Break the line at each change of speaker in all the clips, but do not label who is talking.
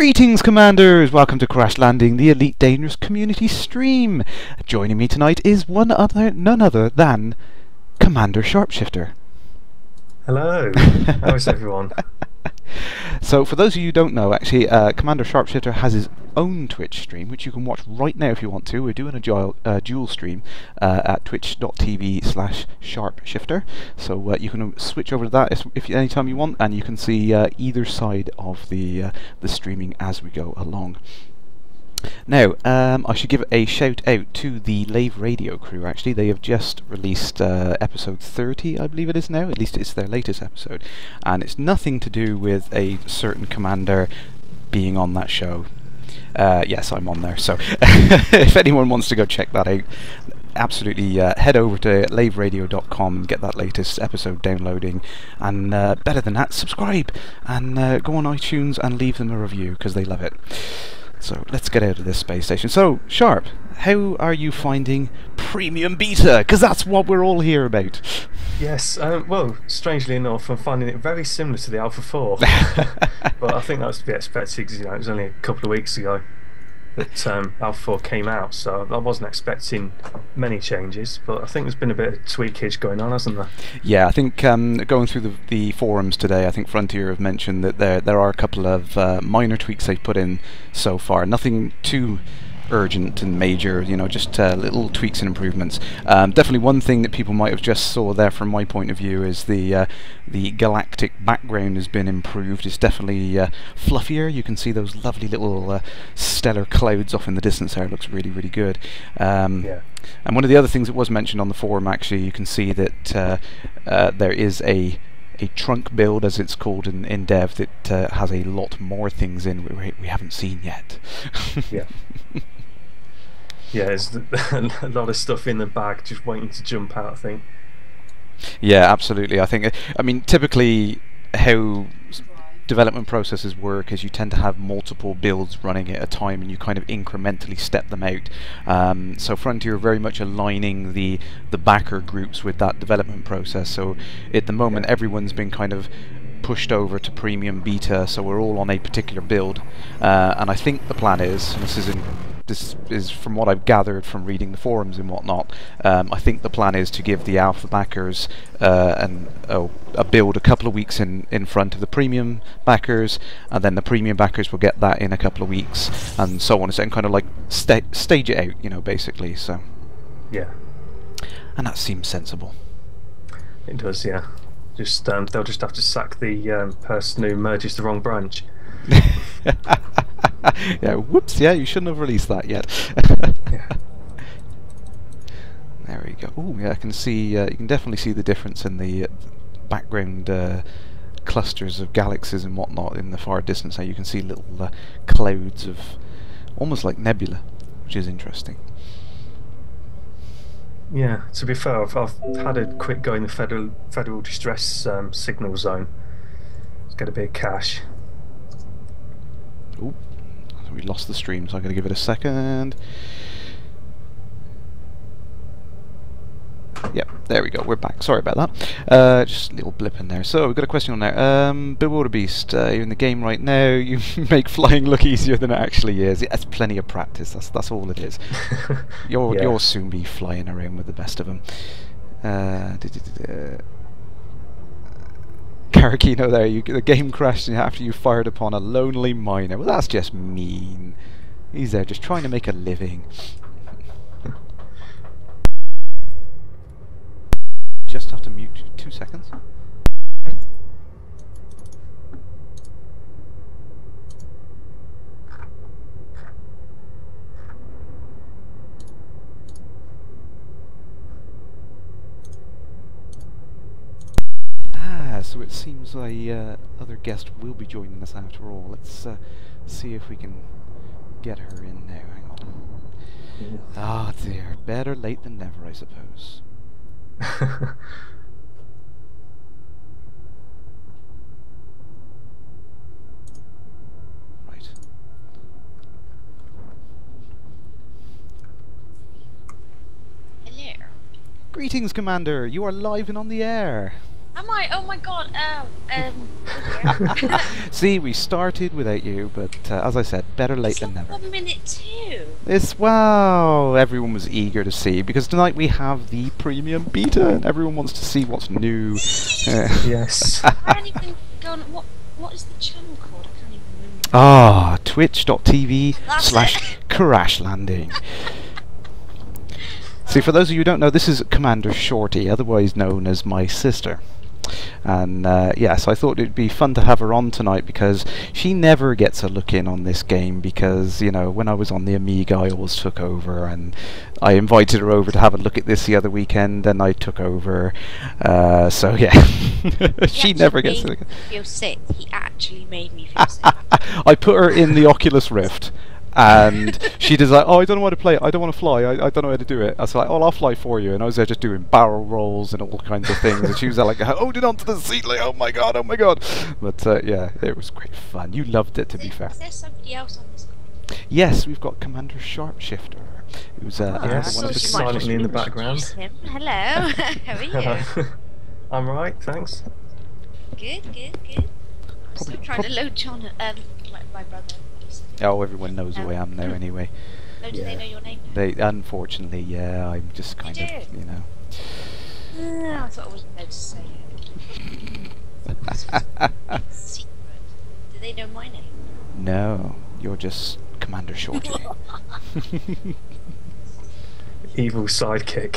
Greetings, Commanders! Welcome to Kerrash Landing, the Elite Dangerous Community stream. Joining me tonight is none other than Commander SharpShifter.
Hello, how is everyone?
So, for those of you who don't know, actually, Commander SharpShifter has his own Twitch stream, which you can watch right now if you want to. We're doing a dual stream at twitch.tv/SharpShifter. So you can switch over to that if anytime you want, and you can see either side of the streaming as we go along. Now, I should give a shout out to the Lave Radio crew. Actually, they have just released episode 30, I believe it is now. At least it's their latest episode, and it's nothing to do with a certain commander being on that show. Yes, I'm on there, so if anyone wants to go check that out, absolutely head over to laveradio.com and get that latest episode downloading, and better than that, subscribe and go on iTunes and leave them a review because they love it. So let's get out of this space station. So, Sharp, how are you finding Premium Beta? Because that's what we're all here about.
Yes, well, strangely enough, I'm finding it very similar to the Alpha 4. But I think that was to be expected because, you know, it was only a couple of weeks ago that Alpha 4 came out, so I wasn't expecting many changes, but I think there's been a bit of tweakage going on, hasn't there?
Yeah, I think going through the forums today, I think Frontier have mentioned that there are a couple of minor tweaks they've put in so far. Nothing too urgent and major, you know, just little tweaks and improvements. Definitely one thing that people might have just saw there from my point of view is the galactic background has been improved. It's definitely fluffier. You can see those lovely little stellar clouds off in the distance there. It looks really, really good.
Yeah.
And one of the other things that was mentioned on the forum, actually, you can see that there is a trunk build, as it's called in dev, that has a lot more things in we haven't seen yet.
Yeah. Yeah, there's a lot of stuff in the bag just waiting to jump out, I think.
Yeah, absolutely. I think, I mean, typically how development processes work is you tend to have multiple builds running at a time, and you kind of incrementally step them out. So Frontier are very much aligning the backer groups with that development process. So at the moment, everyone's been kind of pushed over to Premium Beta, so we're all on a particular build. And I think the plan is, and this is from what I've gathered from reading the forums and whatnot, I think the plan is to give the alpha backers a build a couple of weeks in front of the premium backers, and then the premium backers will get that in a couple of weeks, and so on, and kind of like stage it out, you know, basically. So
yeah,
and that seems sensible.
It does, yeah. Just they'll just have to sack the person who merges the wrong branch.
Yeah, whoops, yeah, you shouldn't have released that yet.
Yeah.
There we go. Oh, yeah, I can see, you can definitely see the difference in the background clusters of galaxies and whatnot in the far distance. Now you can see little clouds of almost like nebula, which is interesting.
Yeah, to be fair, I've had a quick go in the federal distress signal zone. Let's get a bit of cash.
Oh, we lost the stream, so I'm going to give it a second. Yep, there we go, we're back. Sorry about that. Just a little blip in there. So, we've got a question on there. Bewilderbeast, you're in the game right now, you make flying look easier than it actually is. That's plenty of practice, that's all it is. You'll soon be flying around with the best of them. Karakino there, the game crashed after you fired upon a lonely miner. Well, that's just mean. He's there just trying to make a living. Just have to mute 2 seconds. So it seems a other guest will be joining us after all. Let's see if we can get her in now. Hang on. Ah, dear. Better late than never, I suppose. Right.
Hello.
Greetings, Commander. You are live and on the air.
Am I? Oh my god.
See, we started without you, but as I said, better late
It's
than
like
never.
1 minute 2.
It's wow! Everyone was eager to see because tonight we have the premium beta, and everyone wants to see what's new.
Yes.
I haven't even gone. What is the channel called? I can't even remember.
Ah, twitch.tv
That's
/ Kerrash Landing. See, for those of you who don't know, this is Commander Shorty, otherwise known as my sister. And yes, I thought it'd be fun to have her on tonight because she never gets a look in on this game because, you know, when I was on the Amiga I always took over, and I invited her over to have a look at this the other weekend and I took over, so yeah. She never gets a look.
Feel sick. He actually made me feel sick.
I put her in the Oculus Rift and she does like, oh, I don't know how to play it, I don't want to fly, I don't know how to do it. I was like, oh, I'll fly for you, and I was there just doing barrel rolls and all kinds of things, and she was there like, holding onto the seat like, oh my god, but yeah, it was great fun. You loved it, to be fair.
Is there somebody else on this call?
Yes, we've got Commander SharpShifter, who's
Yes,
one of
just
the
silently in the background.
Him. Hello. How are you?
Hello. I'm right, thanks.
Good. I'm still trying to load John, my brother.
Oh, everyone knows who I am now anyway.
No, do they know your name?
They, unfortunately, yeah, I'm just kind
You
of,
do?
you know.
I thought I wasn't allowed to say it. Secret. Do they know my name?
No, you're just Commander Shorty.
Evil sidekick.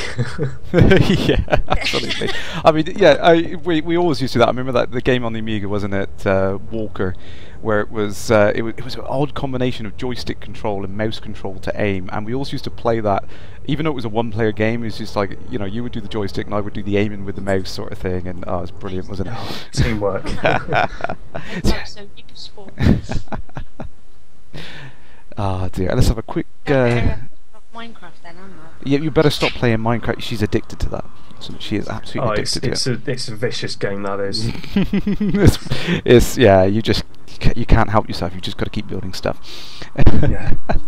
Yeah, absolutely. I mean, yeah, we always used to do that. I remember that the game on the Amiga, wasn't it, Walker, where it was an odd combination of joystick control and mouse control to aim, and we always used to play that, even though it was a one-player game. It was just like, you know, you would do the joystick and I would do the aiming with the mouse sort of thing, and oh, it was brilliant, wasn't it?
Teamwork.
So useful.
Ah, dear. Let's have a quick.
Minecraft then, I'm not.
Yeah, you better stop playing Minecraft. She's addicted to that. So she is absolutely addicted to it.
It's a vicious game, that is.
it's yeah. You can't help yourself. You just got to keep building stuff.
Yeah.
Never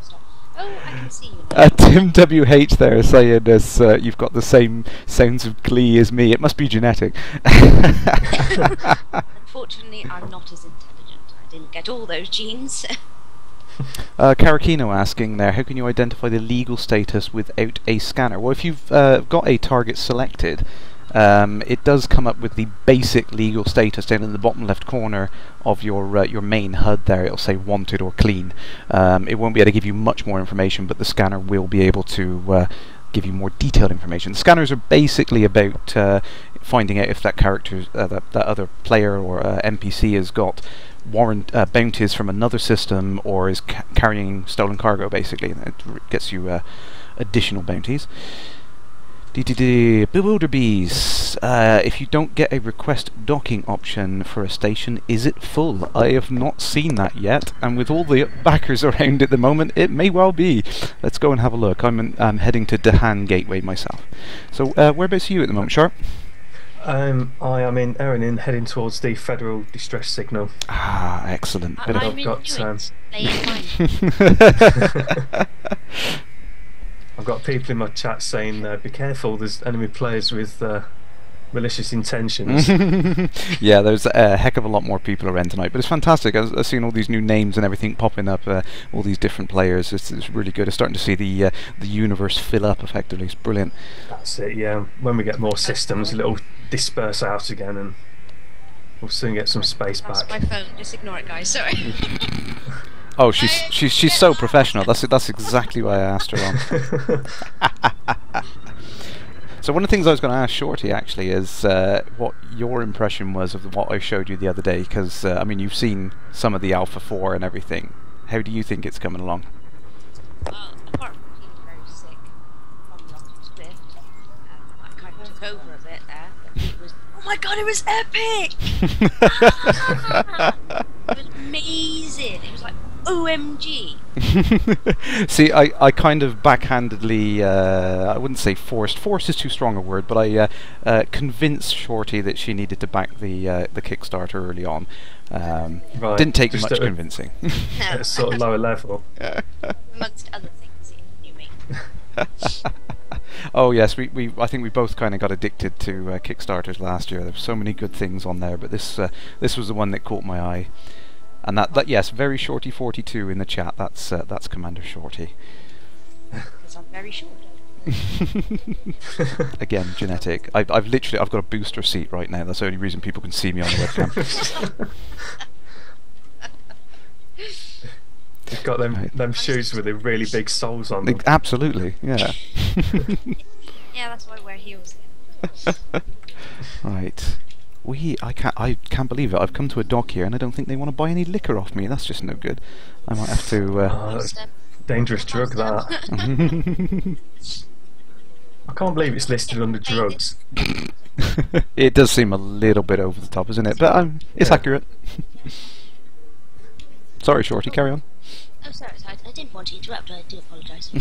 stop. Oh, I can see you now.
Tim WH there saying as you've got the same sounds of glee as me. It must be genetic.
Unfortunately, I'm not as intelligent. I didn't get all those genes.
Karakino asking there, how can you identify the legal status without a scanner? Well, if you've got a target selected, it does come up with the basic legal status down in the bottom left corner of your main HUD there. It'll say wanted or clean. It won't be able to give you much more information, but the scanner will be able to give you more detailed information. Scanners are basically about finding out if that character, that other player or NPC has got bounties from another system or is carrying stolen cargo, basically. It gets you additional bounties. Bewilderbees. If you don't get a request docking option for a station, is it full? I have not seen that yet, and with all the backers around at the moment, it may well be. Let's go and have a look. I'm heading to Dahan Gateway myself. So whereabouts are you at the moment, Sharp?
I am in Erin, heading towards the Federal Distress Signal.
Ah, excellent.
I'm
I've
in
got I've got people in my chat saying, be careful, there's enemy players with malicious intentions.
Yeah, there's a heck of a lot more people around tonight, but it's fantastic. I've seen all these new names and everything popping up, all these different players. It's really good. It's starting to see the universe fill up effectively. It's brilliant.
That's it, yeah. When we get more systems, it'll disperse out again and we'll soon get some space
That's
back.
my phone. Just ignore it, guys. Sorry.
Oh, she's so professional. That's exactly why I asked her on. So one of the things I was going to ask Shorty actually is what your impression was of what I showed you the other day, because I mean, you've seen some of the Alpha 4 and everything. How do you think it's coming along?
Well, apart from being very sick from the Oculus Rift, I kind of took over a bit there. But it was, oh my god, it was epic! It was amazing. It was like, OMG.
See, I kind of backhandedly, I wouldn't say forced is too strong a word, but I convinced Shorty that she needed to back the Kickstarter early on.
Right,
didn't take
just
much convincing.
At a sort of lower level.
Amongst other things, you mean.
Oh yes, I think we both kind of got addicted to Kickstarters last year. There were so many good things on there, but this was the one that caught my eye. And that yes, very Shorty 42 in the chat. That's Commander Shorty.
Because I'm very short.
Again, genetic. I've got a booster seat right now. That's the only reason people can see me on the webcam.
You've got them shoes with the really big soles on them.
Absolutely, yeah.
Yeah, that's why I wear heels.
Right. I can't believe it. I've come to a dock here and I don't think they want to buy any liquor off me. That's just no good. I might have to...
that's a dangerous drug, that. I can't believe it's listed under drugs.
It does seem a little bit over the top, isn't it? But it's accurate. Sorry, Shorty, carry on.
Oh, sorry, I didn't want to interrupt. I do apologise.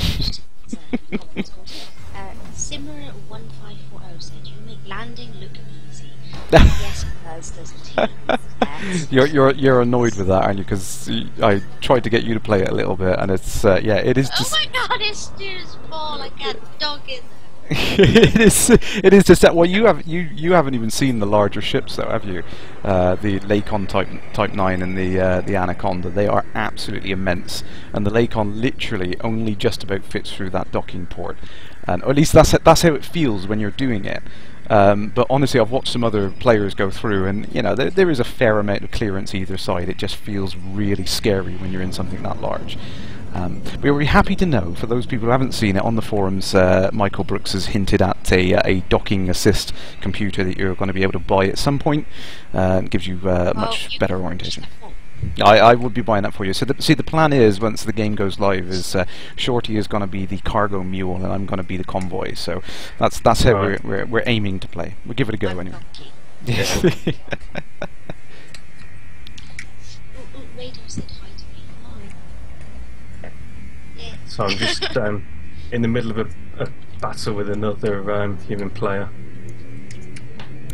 Simmer1540 said you make landing look easy. Yes, it does, doesn't it?
You're annoyed with that, aren't you? Because I tried to get you to play it a little bit, and it's yeah, it is just.
Oh my God, it's too small. I can't dog in there.
It is just that. Well, you haven't even seen the larger ships, though, have you? The Lakon Type 9 and the Anaconda. They are absolutely immense, and the Lakon literally only just about fits through that docking port, and or at least that's how it feels when you're doing it. But honestly, I've watched some other players go through, and you know there is a fair amount of clearance either side. It just feels really scary when you're in something that large. We'll be happy to know, for those people who haven't seen it, on the forums, Michael Brooks has hinted at a docking assist computer that you're going to be able to buy at some point. It gives you much better orientation. I would be buying that for you. So the plan is, once the game goes live, is Shorty is going to be the cargo mule and I'm going to be the convoy. So that's how we're aiming to play. We'll give it a go anyway. Yes.
Radio said hi to me.
So I'm just in the middle of a battle with another human player.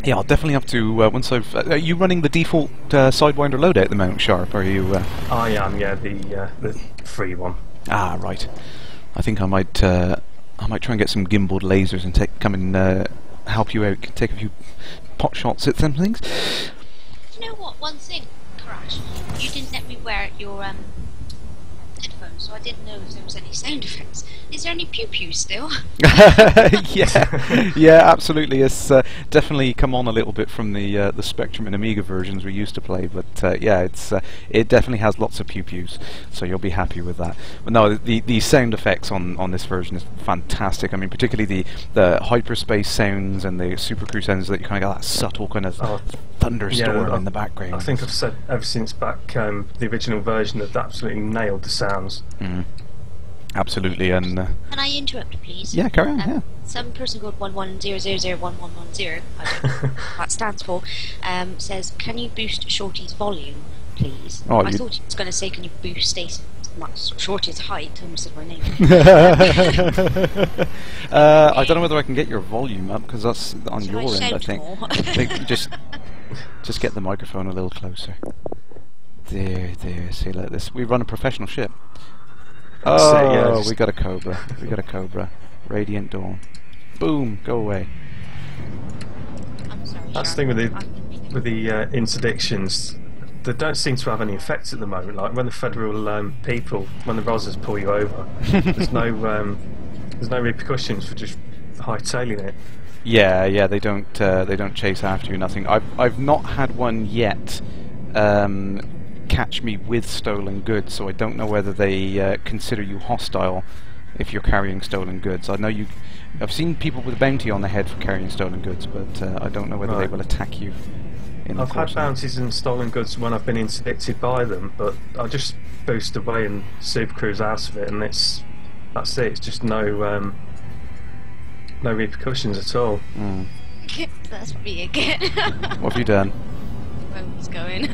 Yeah, I'll definitely have to, once I've... are you running the default Sidewinder loadout at the moment, Sharp? Or are you...
I am, yeah, the free one.
Ah, right. I think I might try and get some gimbaled lasers and come and help you out, take a few pot shots at some things.
Do you know what? One thing, Kerrash, you didn't let me wear your headphones, so I didn't know if there was any sound effects. Is there any pew-pew still?
yeah, absolutely. It's definitely come on a little bit from the Spectrum and Amiga versions we used to play, but yeah, it definitely has lots of pew-pews, so you'll be happy with that. But no, the sound effects on this version is fantastic. I mean, particularly the hyperspace sounds and the supercrew sounds, that you kind of got that subtle kind of thunderstorm in the background.
I think I've said ever since back the original version that absolutely nailed the sounds.
Absolutely, and
Can I interrupt, please?
yeah, carry on. Yeah.
Some person called 11001110, I don't know what that stands for, says, "Can you boost Shorty's volume, please?"
Oh,
I thought he was going to say, "Can you boost Shorty's height?" I almost said my name.
I don't know whether I can get your volume up, because that's on
Should
your
I
end, I
shout
think.
more?
just get the microphone a little closer. There. See, like this. We run a professional ship. Oh, we got a Cobra. We got a Cobra. Radiant Dawn. Boom, go away.
I'm sorry,
That's the
Sharon.
thing with the interdictions. They don't seem to have any effects at the moment. Like when the federal people, when the Rozzers pull you over, there's no repercussions for just hightailing it.
Yeah, they don't chase after you. Nothing. I've not had one yet. Catch me with stolen goods, so I don't know whether they consider you hostile if you're carrying stolen goods. I know I've seen people with a bounty on the head for carrying stolen goods, but I don't know whether they will attack you.
I've had bounties and stolen goods when I've been interdicted by them, but I just boost away and supercruise out of it, and that's it. It's just no repercussions at all.
That's me again.
What have you done?
Phone's going.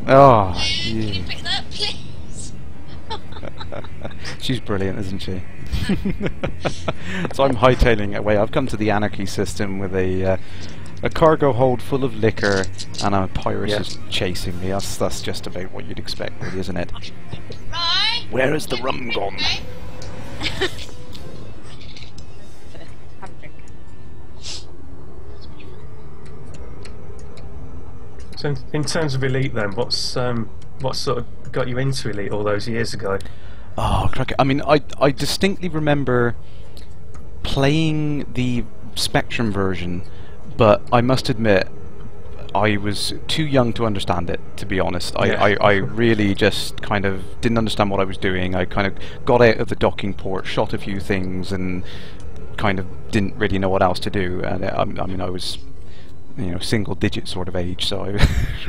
Oh,
Can you pick that up, please?
she's brilliant, isn't she? So I'm hightailing away. I've come to the Anarchy system with a cargo hold full of liquor, and a pirate is chasing me. That's just about what you'd expect, really, isn't it?
Right.
Where is the rum gone?
Haven't
So in terms of Elite, then, what sort of got you into Elite all those years ago?
Oh, crack. I mean, I distinctly remember playing the Spectrum version, but I must admit I was too young to understand it, to be honest. I really just kind of didn't understand what I was doing. I kind of got out of the docking port, shot a few things, and kind of didn't really know what else to do. And I mean, I was, you know, single-digit sort of age, so I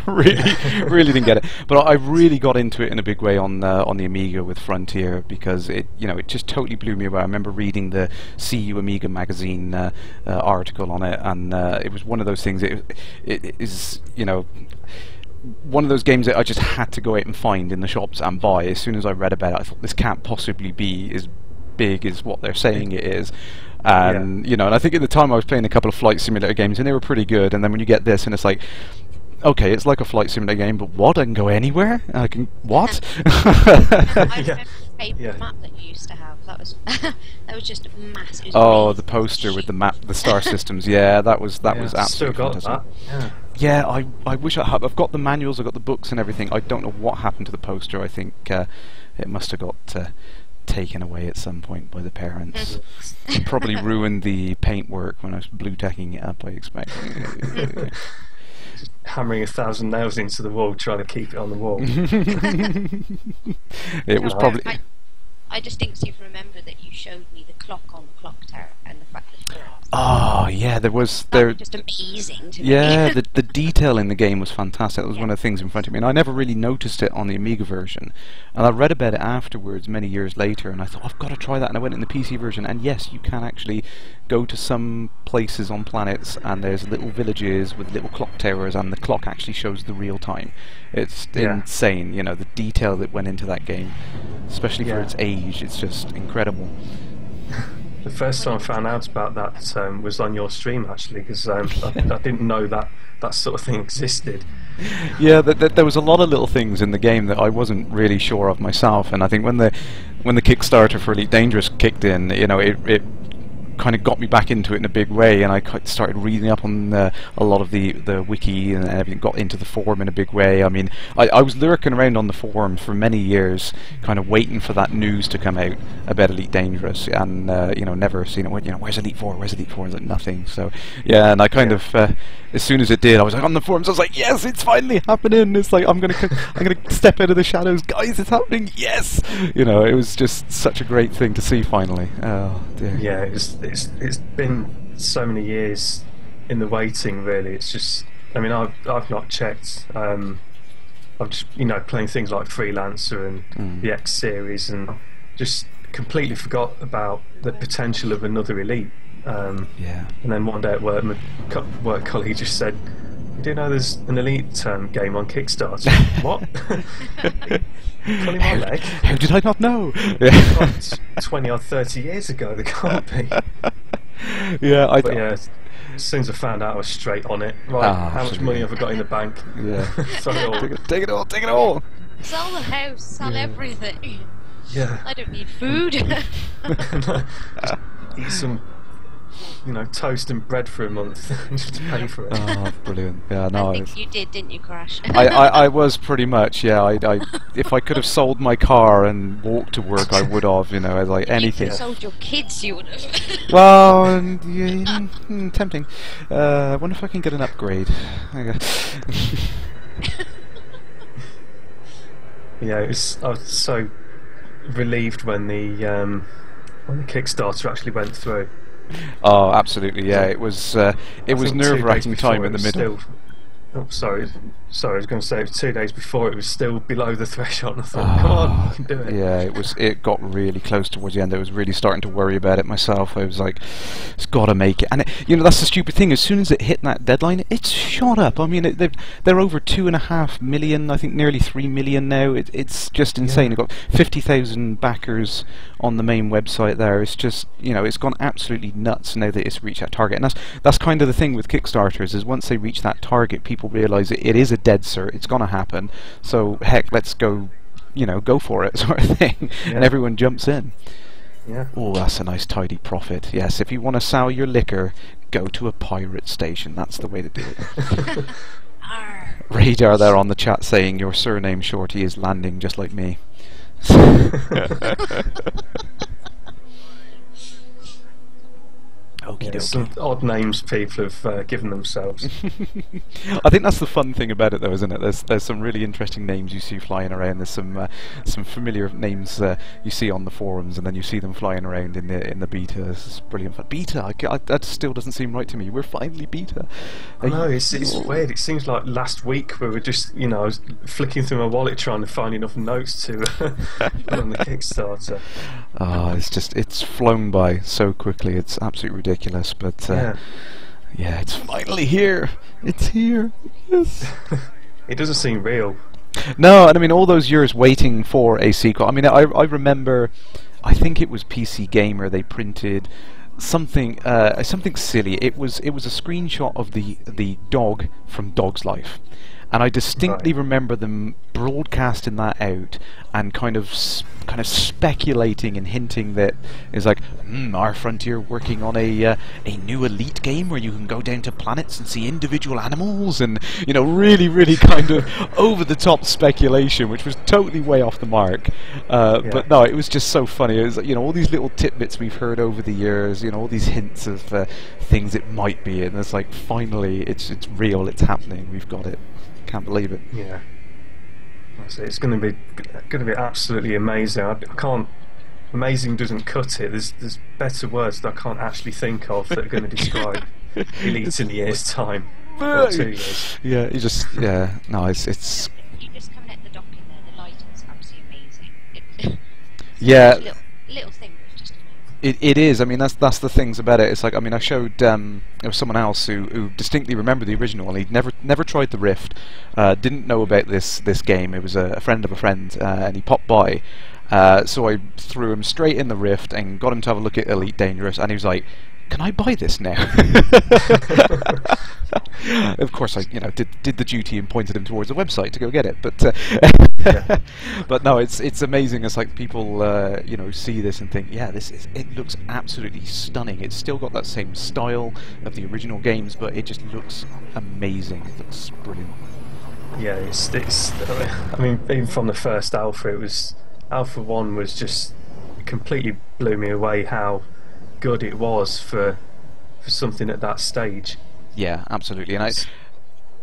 really didn't get it. But I really got into it in a big way on the Amiga with Frontier, because it just totally blew me away. I remember reading the CU Amiga magazine article on it, and it was one of those things. It is, you know, one of those games that I just had to go out and find in the shops and buy. As soon as I read about it, I thought, this can't possibly be as big as what they're saying it is. And you know, and I think at the time I was playing a couple of flight simulator games and they were pretty good, and then when you get this and it's like, okay, it's like a flight simulator game, but what? I can go anywhere? I can what?
I remember the paper map that you used to have. That was that was just massive.
Oh, the poster with the map, the star systems. Yeah, that was absolutely
still got
fantastic.
that.
Yeah, I wish I had. I've got the manuals, I've got the books and everything. I don't know what happened to the poster. I think it must have got taken away at some point by the parents. Probably ruined the paintwork when I was blue tacking it up, I expect.
Just hammering 1,000 nails into the wall, trying to keep it on the wall.
It was probably.
I distinctly remember that you showed me the clock on the clock tower and the fact that it was
yeah, there was
just amazing to
yeah,
me.
the detail in the game was fantastic. That was one of the things in front of me, and I never really noticed it on the Amiga version. And I read about it afterwards, many years later, and I thought, I've got to try that. And I went in the PC version, and yes, you can actually go to some places on planets, and there's little villages with little clock towers, and the clock actually shows the real time. It's insane, you know, the detail that went into that game, especially for its age. It's just incredible.
The first time I found out about that was on your stream, actually, because I didn't know that sort of thing existed.
Yeah, there was a lot of little things in the game that I wasn't really sure of myself, and I think when the Kickstarter for Elite Dangerous kicked in, you know, it kind of got me back into it in a big way, and I started reading up on a lot of the wiki and everything, got into the forum in a big way. I mean, I was lurking around on the forum for many years, kind of waiting for that news to come out about Elite Dangerous, and you know, never seen it. You know, where's Elite 4? Where's Elite 4? Like nothing. So yeah, and I kind of as soon as it did, I was like on the forums. I was like, yes, it's finally happening. It's like I'm gonna step out of the shadows, guys. It's happening. Yes, you know, it was just such a great thing to see finally. Oh dear.
Yeah, it's been so many years in the waiting. Really, it's just. I mean, I've not checked. I've just, you know, playing things like Freelancer and the X series, and just completely forgot about the potential of another Elite. And then one day at work, my work colleague just said, "You do know there's an Elite game on Kickstarter?" What? Pulling my leg?
How did I not know?
Like 20 or 30 years ago, there can't be.
Yeah,
but yeah, as soon as I found out, I was straight on it. Right, how much money have I got in the bank?
Yeah.
Take it all.
Take it all.
Sell the house, sell everything.
Yeah.
I don't need food.
Just eat some, you know, toast and bread for a month just to pay for it.
Oh, brilliant! Yeah, no,
I think you did, didn't you, Kerrash?
I was pretty much, yeah. I if I could have sold my car and walked to work, I would have. You know, like anything.
If you sold your kids, you would have.
Well, tempting. I wonder if I can get an upgrade.
Yeah, I was so relieved when the Kickstarter actually went through.
Oh, absolutely, yeah. It was nerve-wracking time in the middle.
Sorry, I was going to say it was 2 days before it was still below the threshold, and I thought, come on, you can do it.
Yeah, it got really close towards the end. I was really starting to worry about it myself. I was like, it's got to make it. And you know, that's the stupid thing. As soon as it hit that deadline, it's shot up. I mean, they're over 2.5 million, I think nearly 3 million now. It's just insane. You've got 50,000 backers on the main website there. It's just, you know, it's gone absolutely nuts now that it's reached that target. And that's kind of the thing with Kickstarters, is once they reach that target, people realise it is a dead cert, it's gonna happen, so heck, let's go, you know, go for it, sort of thing. And everyone jumps in. Oh, that's a nice tidy profit. Yes, if you want to sell your liquor, go to a pirate station. That's the way to do it. Radar there on the chat saying your surname Shorty is Landing just like me.
Yeah, some odd names people have given themselves.
I think that's the fun thing about it, though, isn't it? There's some really interesting names you see flying around. There's some familiar names you see on the forums, and then you see them flying around in the beta. This is brilliant fun. Beta, that still doesn't seem right to me. We're finally beta.
I know, it's weird. It seems like last week we were just, I was flicking through my wallet trying to find enough notes to put on the Kickstarter.
It's flown by so quickly. It's absolutely ridiculous, but yeah, it's finally here. It's here. Yes.
It doesn't seem real.
No, and I mean all those years waiting for a sequel. I mean, I remember, I think it was PC Gamer. They printed something silly. It was a screenshot of the dog from Dog's Life. And I distinctly remember them broadcasting that out and kind of speculating and hinting that it's like, our Frontier working on a new Elite game where you can go down to planets and see individual animals, and really kind of over the top speculation, which was totally way off the mark. But no, it was just so funny. It was all these little tidbits we've heard over the years, all these hints of things it might be, and it's like finally it's real, it's happening, we've got it. Can't believe it.
Yeah, it's going to be absolutely amazing. I can't. Amazing doesn't cut it. There's better words that I can't actually think of that are going to describe Elite in a year's time or 2 years.
Yeah, it's
You just coming at the dock in there. The lighting's absolutely amazing.
Yeah.
Little thing.
It is. I mean, that's the things about it. It's like, I mean, I showed there was someone else who distinctly remembered the original, and he'd never tried the Rift, didn't know about this game. It was a friend of a friend, and he popped by. So I threw him straight in the Rift and got him to have a look at Elite Dangerous, and he was like, "Can I buy this now?" Of course, I did the duty and pointed him towards the website to go get it. But but no, it's amazing. It's like people see this and think, yeah, it looks absolutely stunning. It's still got that same style of the original games, but it just looks amazing. It looks brilliant.
Yeah, it's. I mean, even from the first alpha, Alpha 1 was just completely blew me away how good it was for something at that stage.
Yeah, absolutely, and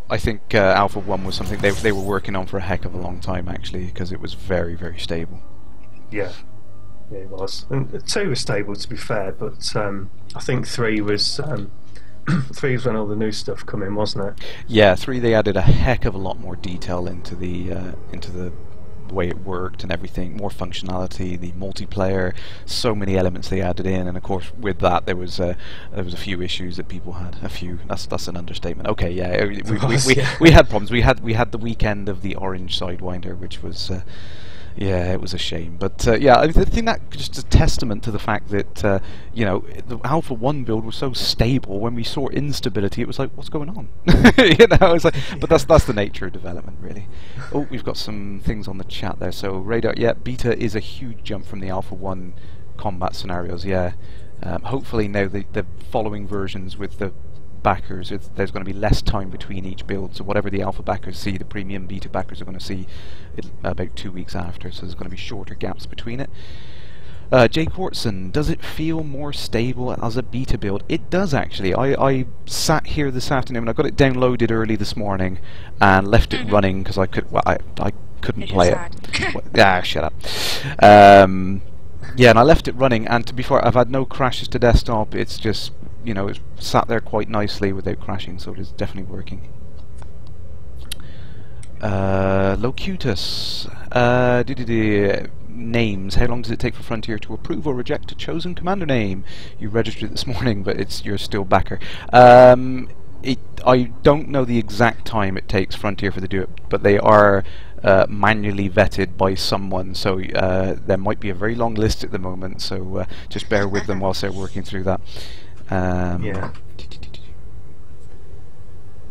I think Alpha 1 was something they were working on for a heck of a long time, actually, because it was very, very stable.
Yeah, it was. And 2 was stable, to be fair, but I think 3 was 3 was when all the new stuff come in, wasn't it?
Yeah, 3 they added a heck of a lot more detail into the way it worked and everything, more functionality, the multiplayer, so many elements they added in, and of course with that there was a few issues that people had. A few, that's an understatement. Okay, yeah, we had problems. We had the weekend of the orange Sidewinder, which was yeah, it was a shame, but yeah, I think that just a testament to the fact that the Alpha 1 build was so stable. When we saw instability, it was like, what's going on? It's like, but that's the nature of development, really. Oh, we've got some things on the chat there. So Radar, yeah, beta is a huge jump from the Alpha 1 combat scenarios. Yeah, hopefully now the following versions with the backers, there's going to be less time between each build, so whatever the alpha backers see, the premium beta backers are going to see it about 2 weeks after, so there's going to be shorter gaps between it. Jay Quartson, does it feel more stable as a beta build? It does, actually. I sat here this afternoon, I got it downloaded early this morning and left it running because I couldn't play it. Shut up. Yeah, and I left it running, and to be fair, I've had no crashes to desktop. It's just, it's sat there quite nicely without crashing, so it is definitely working. Locutus, names. How long does it take for Frontier to approve or reject a chosen commander name? You registered this morning, but you're still backer. I don't know the exact time it takes Frontier to do it, but they are manually vetted by someone, so there might be a very long list at the moment, so just bear with them whilst they're working through that.
Yeah.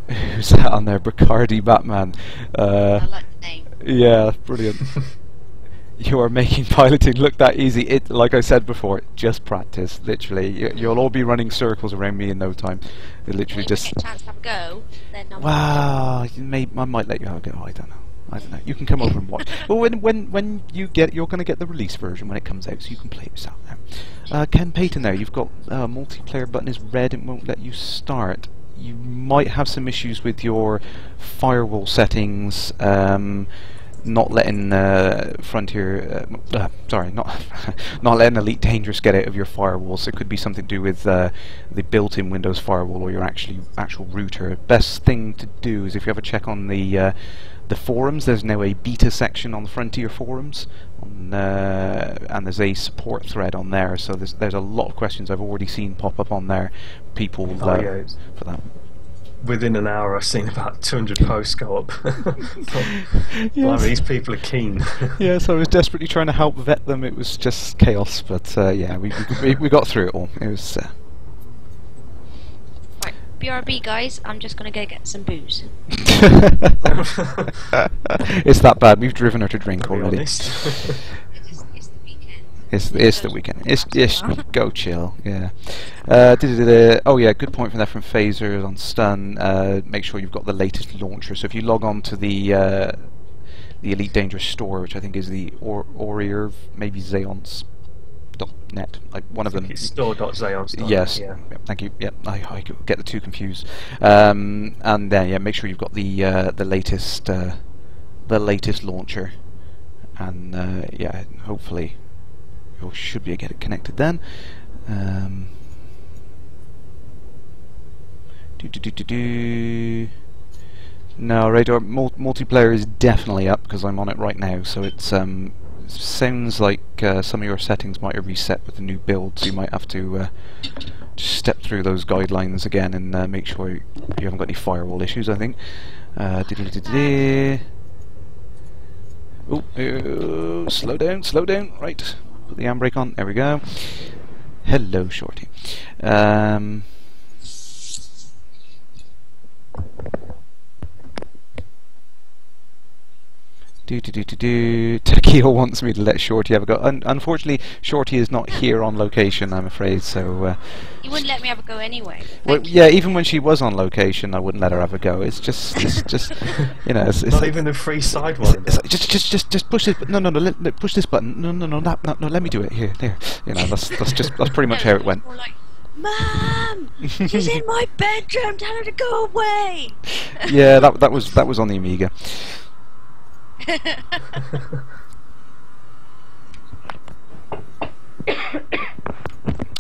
Who's that on there? Bacardi Batman.
I like the name.
Yeah, brilliant. You are making piloting look that easy. It, like I said before, just practice. Literally, you'll all be running circles around me in no time. It literally
If
just.
you get a chance to have a go, then
Wow, I might let you have a go. I don't know. You can come over and watch. Well, when you're going to get the release version when it comes out, so you can play it yourself now. Ken Payton, there. You've got multiplayer button is red. It won't let you start. You might have some issues with your firewall settings. Not letting Frontier, sorry, not not letting Elite Dangerous get out of your firewall. So it could be something to do with the built-in Windows firewall or your actual router. Best thing to do is if you have a check on the forums. There's now a beta section on the Frontier forums, and there's a support thread on there. So there's a lot of questions I've already seen pop up on there. People for that.
Within an hour, I've seen about 200 posts go up.
Yes.
Well, these people are keen.
Yes, I was desperately trying to help vet them. It was just chaos, but yeah, we got through it all. It was.
Right, BRB guys, I'm just gonna go get some booze.
It's that bad. We've driven her to drink already.
It's the weekend.
It's the weekend. It's go chill. Yeah. Oh yeah, good point from there from Phasers on stun. Make sure you've got the latest launcher. So if you log on to the Elite Dangerous store, which I think is the Orier, maybe Zeons.net, like one of them.
It's store.zeons.net.
Yes.
Yeah.
Yep, thank you. Yep. I get the two confused. And then yeah, make sure you've got the latest launcher, and yeah, hopefully you should be get it connected then. No, radar multiplayer is definitely up because I'm on it right now. So it's sounds like some of your settings might have reset with the new build, so you might have to just step through those guidelines again and make sure you haven't got any firewall issues. I think. Oh, slow down. Right, put the handbrake on. There we go. Hello, Shorty. Takio wants me to let Shorty have a go. Unfortunately, Shorty is not here on location, I'm afraid, so...
You wouldn't let me have a go anyway.
Well, yeah, even when she was on location, I wouldn't let her have a go. It's just you know... It's
not even a free sidewinder.
Just push this... No, push this button. No, let me do it. Here. You know, that's pretty much how it went.
Like, Mom! She's in my bedroom! Tell her to go away!
Yeah, that was on the Amiga.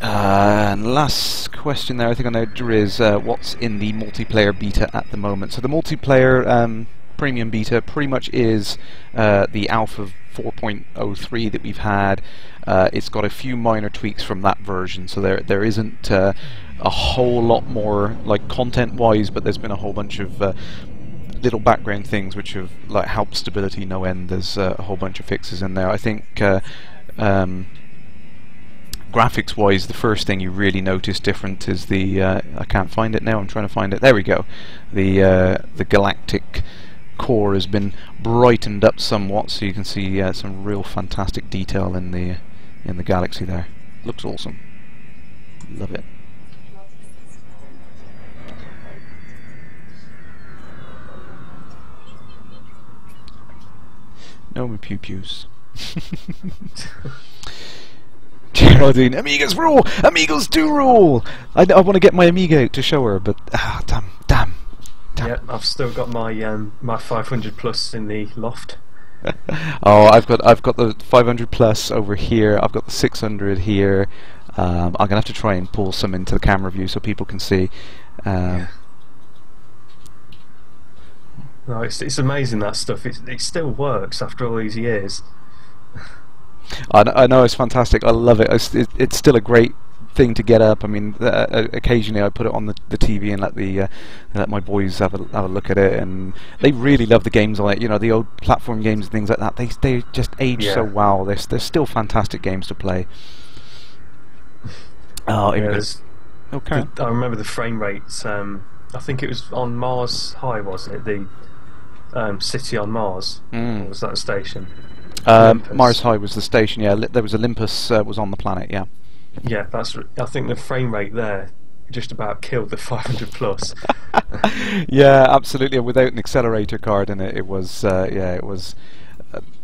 And last question there, I think I know, Driz, what's in the multiplayer beta at the moment? So the multiplayer premium beta pretty much is the alpha 4.03 that we've had. It's got a few minor tweaks from that version, so there isn't a whole lot more like content-wise, but there's been a whole bunch of little background things which have like helped stability no end. There's a whole bunch of fixes in there. I think graphics wise, the first thing you really notice different is the I can't find it now, I'm trying to find it. There we go. The galactic core has been brightened up somewhat, so you can see some real fantastic detail in the galaxy there. Looks awesome. Love it. No more pew-pews. Geraldine, Amigas rule! Amigos do rule! I want to get my Amiga out to show her, but damn.
Yeah, I've still got my my 500 plus in the loft.
Oh, I've got the 500 plus over here. I've got the 600 here. I'm gonna have to try and pull some into the camera view so people can see.
Yeah. No, it's amazing, that stuff. It still works after all these years.
I know, it's fantastic. I love it. It's still a great thing to get up. I mean, occasionally I put it on the TV and let my boys have a look at it, and they really love the games on it. You know, the old platform games and things like that. They just age so well. They're still fantastic games to play. Oh,
okay. I remember the frame rates. I think it was on Mars High, wasn't it? The city on Mars. Or was that a station?
Mars High was the station. Yeah, there was Olympus was on the planet. Yeah.
Yeah, I think the frame rate there just about killed the 500 plus.
Yeah, absolutely. Without an accelerator card in it, it was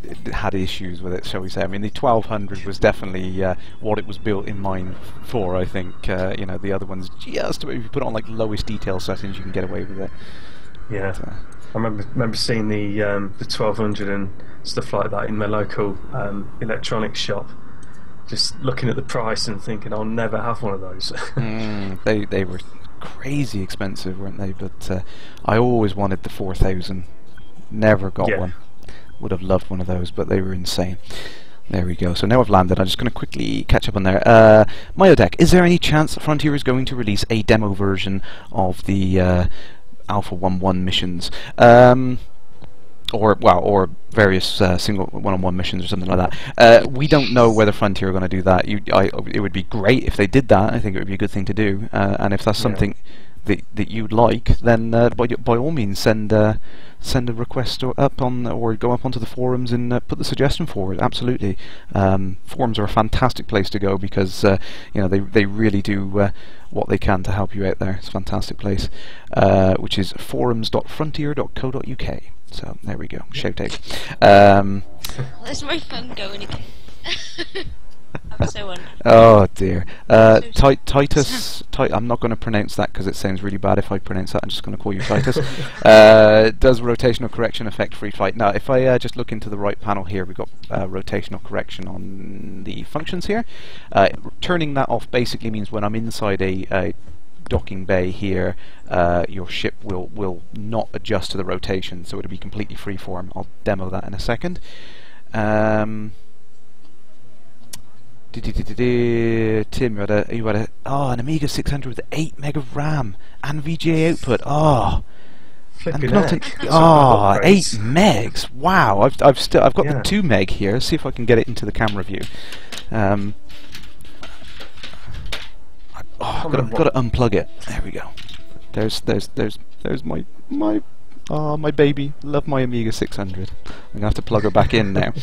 it had issues with it, shall we say. I mean, the 1200 was definitely what it was built in mind for. I think you know, the other ones, just if you put it on like lowest detail settings, you can get away with it.
Yeah,
but,
I remember seeing the 1200 and stuff like that in my local electronics shop. Just looking at the price and thinking, I'll never have one of those.
They were crazy expensive, weren't they? But I always wanted the 4000. Never got one. Would have loved one of those, but they were insane. There we go. So now I've landed. I'm just going to quickly catch up on there. Myodec, is there any chance that Frontier is going to release a demo version of the Alpha 1.1 missions? Or various single one-on-one missions or something like that. We don't know whether Frontier are going to do that. It would be great if they did that. I think it would be a good thing to do. And if that's something that you'd like, then by all means send a request or go up onto the forums and put the suggestion forward. Absolutely, forums are a fantastic place to go because you know, they really do what they can to help you out there. It's a fantastic place, which is forums.frontier.co.uk. So there we go. Shout out.
There's my phone going again. I'm so on.
Oh dear. Titus. I'm not going to pronounce that because it sounds really bad if I pronounce that. I'm just going to call you Titus. Does rotational correction affect free flight? Now, if I just look into the right panel here, we've got rotational correction on the functions here. Turning that off basically means when I'm inside a docking bay here, your ship will not adjust to the rotation, so it'll be completely freeform. I'll demo that in a second. Tim, you had an Amiga 600 with 8 meg of RAM and VGA output.
Flipping
8 megs. Wow, I've got the 2 meg here. See if I can get it into the camera view. I've got to unplug it. There we go. There's my baby. Love my Amiga 600. I'm gonna have to plug her back in now.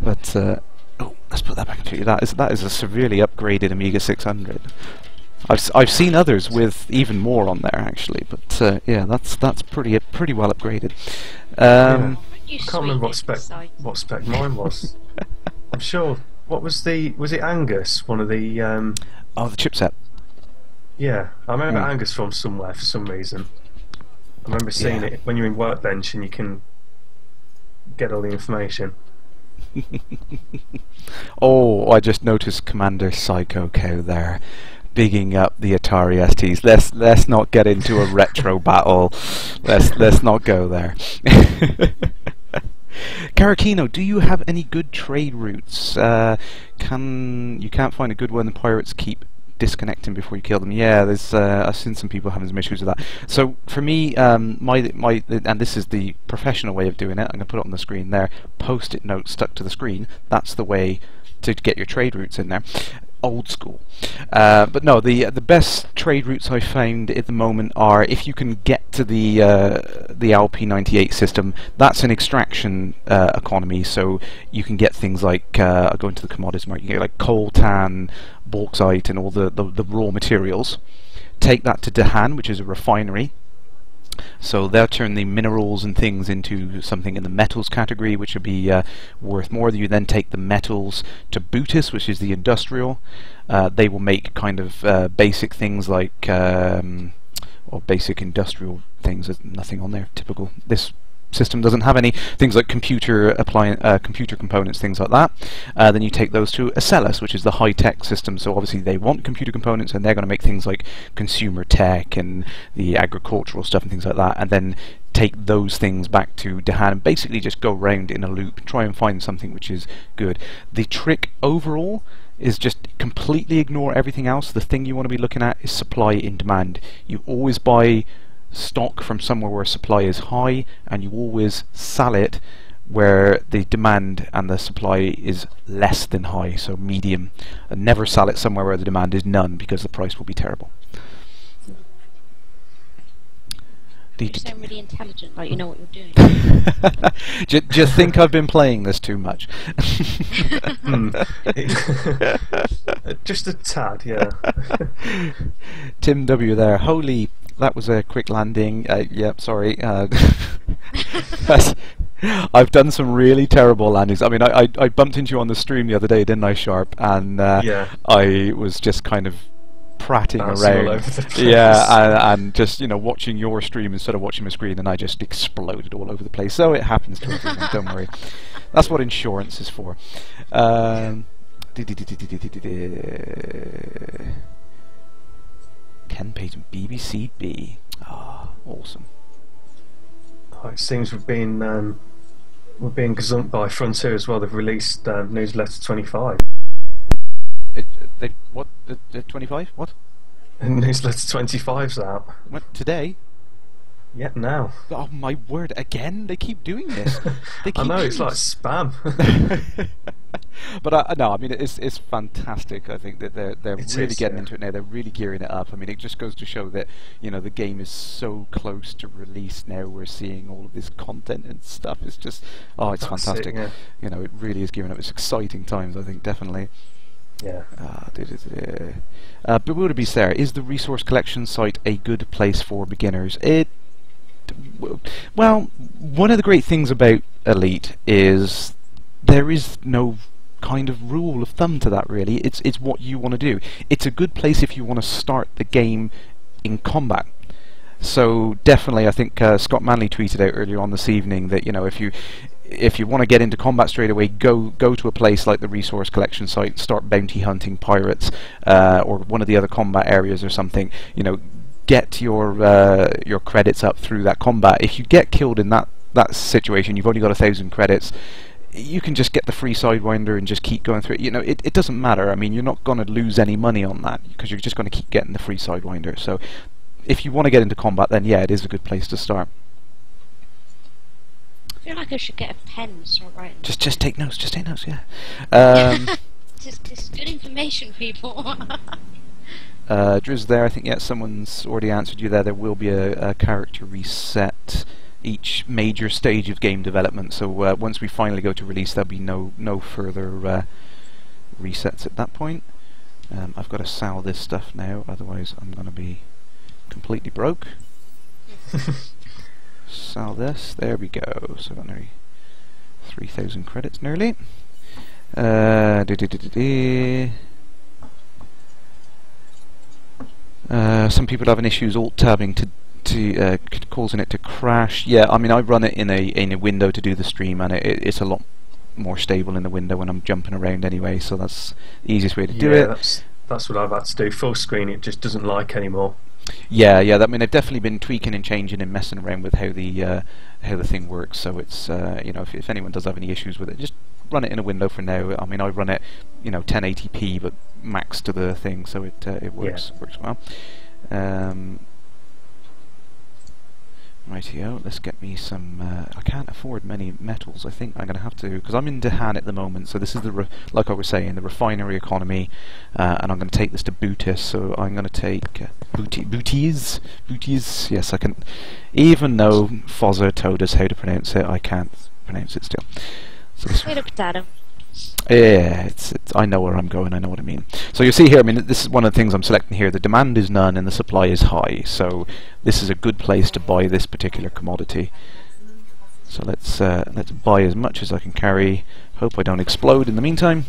But let's put that back into you. That is a severely upgraded Amiga 600. I've seen others with even more on there actually, but yeah, that's pretty well upgraded.
I can't remember what spec mine was. I'm sure. Was it Angus? One of the
the chipset.
Yeah, I remember Angus from somewhere for some reason. I remember seeing it when you're in Workbench and you can get all the information.
Oh, I just noticed Commander Psycho Cow there, bigging up the Atari STs. Let's not get into a retro battle. Let's not go there. Karakino, do you have any good trade routes? You can't find a good one. The pirates keep disconnecting before you kill them. Yeah, there's I've seen some people having some issues with that. So for me, and this is the professional way of doing it. I'm going to put it on the screen there. Post-it notes stuck to the screen. That's the way to get your trade routes in there. Old school. But no, the best trade routes I found at the moment are if you can get to the LP98 system. That's an extraction economy, so you can get things like I'll go into the commodities market. You get like coltan, bauxite, and all the raw materials. Take that to Dahan, which is a refinery. So they'll turn the minerals and things into something in the metals category, which will be worth more. You then take the metals to Bootis, which is the industrial. They will make kind of basic things like, or basic industrial things. There's nothing on there. Typical. This system doesn't have any things like computer components, things like that. Then you take those to Acellus, which is the high-tech system. So obviously they want computer components, and they're going to make things like consumer tech and the agricultural stuff and things like that. And then take those things back to Dahan and basically just go round in a loop, try and find something which is good. The trick overall is just completely ignore everything else. The thing you want to be looking at is supply and demand. You always buy stock from somewhere where supply is high, and you always sell it where the demand and the supply is less than high, so medium, and never sell it somewhere where the demand is none, because the price will be terrible.
You sound really intelligent, like you know what you're doing.
Just think I've been playing this too much.
Just a tad, yeah.
Tim W there. Holy, that was a quick landing. Yep, sorry. I've done some really terrible landings. I mean, I bumped into you on the stream the other day, didn't I, Sharp? And
Yeah.
I was just kind of prattling
Bouncing
around,
all over the place.
yeah, and just watching your stream instead of watching my screen, and I just exploded all over the place. So it happens to everyone. Don't worry. That's what insurance is for. Ken Payton, BBC Ah, awesome.
Oh, it seems we're being gazumped by Frontier as well. They've released newsletter 25.
What? The 25? What?
Newsletter 25's out.
What, today?
Yeah, now.
Oh my word! Again, they keep doing this. They keep
I know,
doing
it's like
this.
spam.
But no, I mean it's fantastic. I think that they're
It
really
is,
getting
yeah.
into it now. They're really gearing it up. I mean, it just goes to show that the game is so close to release now. We're seeing all of this content and stuff. It's just it's
That's
fantastic.
it, yeah.
It really is gearing up. It's exciting times. I think definitely.
Yeah.
But would it be there? Is the resource collection site a good place for beginners? Well, one of the great things about Elite is there is no kind of rule of thumb to that, really. It's what you want to do. It's a good place if you want to start the game in combat. So definitely, I think Scott Manley tweeted out earlier on this evening that if you want to get into combat straight away, go to a place like the resource collection site, start bounty hunting pirates, or one of the other combat areas or something. Get your credits up through that combat. If you get killed in that situation, you've only got 1,000 credits. You can just get the free Sidewinder and just keep going through it. It doesn't matter. I mean, you're not going to lose any money on that because you're just going to keep getting the free Sidewinder. So, if you want to get into combat, then yeah, it is a good place to start.
I feel like I should get a pen and start writing.
Just take notes. Just take notes. Yeah.
It's good information, people.
Driz there. I think someone's already answered you there. There will be a character reset each major stage of game development. So once we finally go to release, there'll be no further resets at that point. I've got to sell this stuff now, otherwise I'm going to be completely broke. Sell this. There we go. So I've got nearly 3,000 credits, nearly. Some people are having issues alt-tabbing to causing it to crash. Yeah, I mean I run it in a window to do the stream, and it's a lot more stable in the window when I'm jumping around anyway. So that's the easiest way to do it.
That's what I've had to do. Full screen, it just doesn't like anymore.
Yeah. I mean, they've definitely been tweaking and changing and messing around with how the thing works. So it's if anyone does have any issues with it, just run it in a window for now. I mean, I run it 1080p but max to the thing, so it works well. Rightio, let's get me some. I can't afford many metals. I think I'm going to have to, because I'm in Dahan at the moment. So this is like I was saying, the refinery economy, and I'm going to take this to Bootis. So I'm going to take Booties. Yes, I can. Even though Fozzer told us how to pronounce it, I can't pronounce it still. So
Potato, potato.
yeah, I know where I'm going, I know what I mean. So you see here, I mean, this is one of the things I'm selecting here. The demand is none and the supply is high, so this is a good place to buy this particular commodity. So let's buy as much as I can carry. Hope I don't explode in the meantime.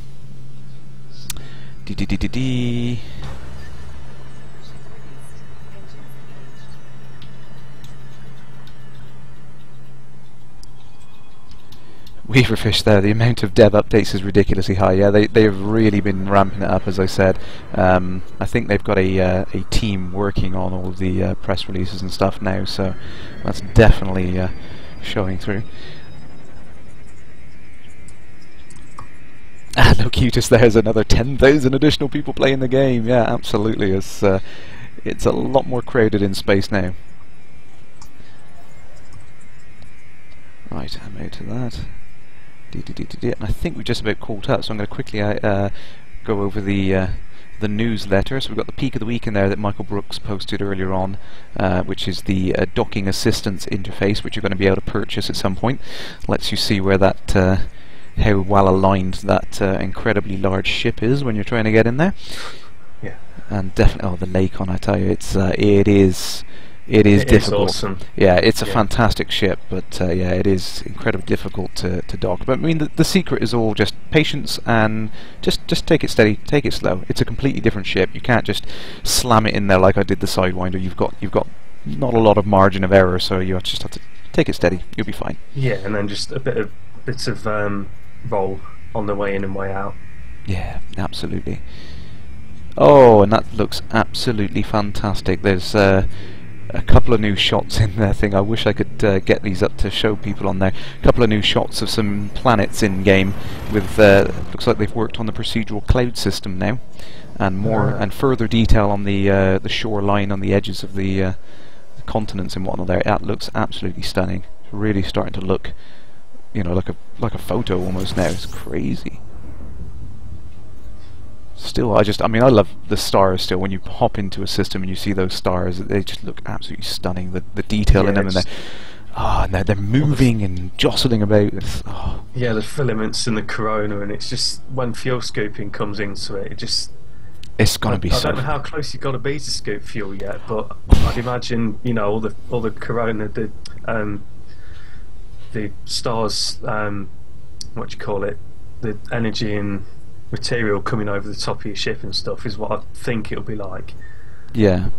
Weaverfish there, the amount of dev updates is ridiculously high. Yeah, they've really been ramping it up, as I said. I think they've got a team working on all the press releases and stuff now, so that's definitely showing through. Ah, Locutus, there's another 10,000 additional people playing the game. Yeah, absolutely. It's a lot more crowded in space now. Right, I'm out of that. And I think we've just about caught up, so I'm going to quickly go over the the newsletter. So we've got the peak of the week in there that Michael Brooks posted earlier on, which is the docking assistance interface, which you're going to be able to purchase at some point. Lets you see where that how well aligned that incredibly large ship is when you're trying to get in there.
Yeah.
And definitely, the Lakon, I tell you, it is difficult.
Is awesome.
Yeah, it's a fantastic ship, but yeah, it is incredibly difficult to dock. But I mean, the secret is all just patience and just take it steady, take it slow. It's a completely different ship. You can't just slam it in there like I did the Sidewinder. You've got not a lot of margin of error, so you just have to take it steady. You'll be fine.
Yeah, and then just bits of roll on the way in and way out.
Yeah, absolutely. Oh, and that looks absolutely fantastic. There's a couple of new shots in there. I wish I could get these up to show people on there. A couple of new shots of some planets in game. With looks like they've worked on the procedural cloud system now, and more and further detail on the shoreline on the edges of the continents and whatnot. There, that looks absolutely stunning. It's really starting to look, you know, like a photo almost now. It's crazy. Still, I mean, I love the stars still. When you hop into a system and you see those stars, they just look absolutely stunning. The detail in them, and they're moving and jostling about.
Yeah, the filaments in the corona, and it's just when fuel scooping comes into it,
it's gonna be.
I don't know how close you've got to be to scoop fuel yet, but I'd imagine, you know, all the corona, the stars, what do you call it, the energy and material coming over the top of your ship and stuff is what I think it'll be like.
Yeah.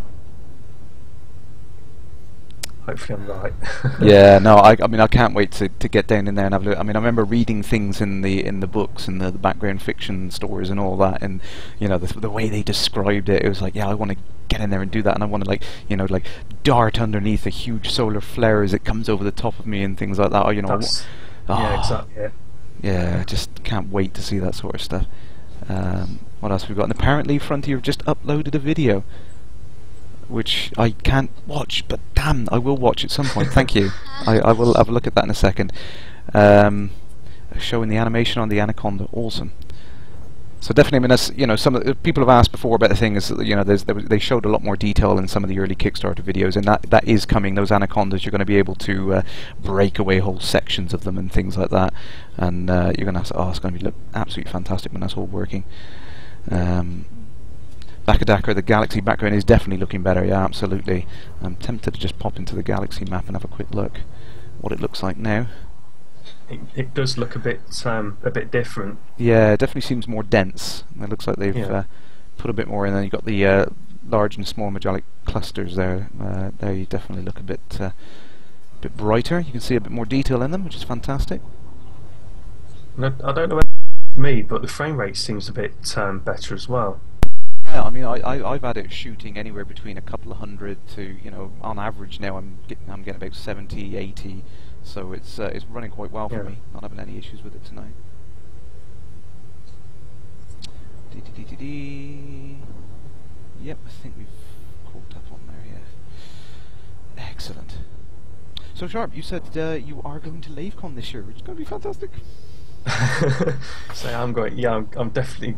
Hopefully I'm right.
Yeah, no, I mean, I can't wait to get down in there and have a look. I mean, I remember reading things in the books and the background fiction stories and all that, and you know, the way they described it, it was like, yeah, I want to get in there and do that, and I want to, like, you know, like dart underneath a huge solar flare as it comes over the top of me and things like that. Or, you know,
yeah, exactly. Yeah.
Yeah, I just can't wait to see that sort of stuff. What else have we got? And apparently Frontier have just uploaded a video, which I can't watch, but damn, I will watch at some point. Thank you. I will have a look at that in a second. Showing the animation on the Anaconda, awesome. So definitely, I mean, that's, you know, some of the people have asked before about the thing is, you know, they showed a lot more detail in some of the early Kickstarter videos, and that is coming. Those Anacondas, you're going to be able to break away whole sections of them and things like that, and you're going to, it's going to look absolutely fantastic when that's all working. Bakadaka, the Galaxy background is definitely looking better. Yeah, absolutely. I'm tempted to just pop into the Galaxy map and have a quick look what it looks like now.
It does look a bit different.
Yeah, it definitely seems more dense. It looks like they've put a bit more in. Then you've got the large and small Magellanic clusters there. They definitely look a bit brighter. You can see a bit more detail in them, which is fantastic.
I don't know about me, but the frame rate seems a bit better as well.
Yeah, I mean, I've had it shooting anywhere between a couple of hundred to, you know, on average now I'm getting about 70, 80. So it's running quite well for me. Not having any issues with it tonight. Yep, I think we've caught up on there. Yeah. Excellent. So Sharp, you said you are going to LaveCon this year, which is going to be fantastic.
So I'm going. Yeah, I'm definitely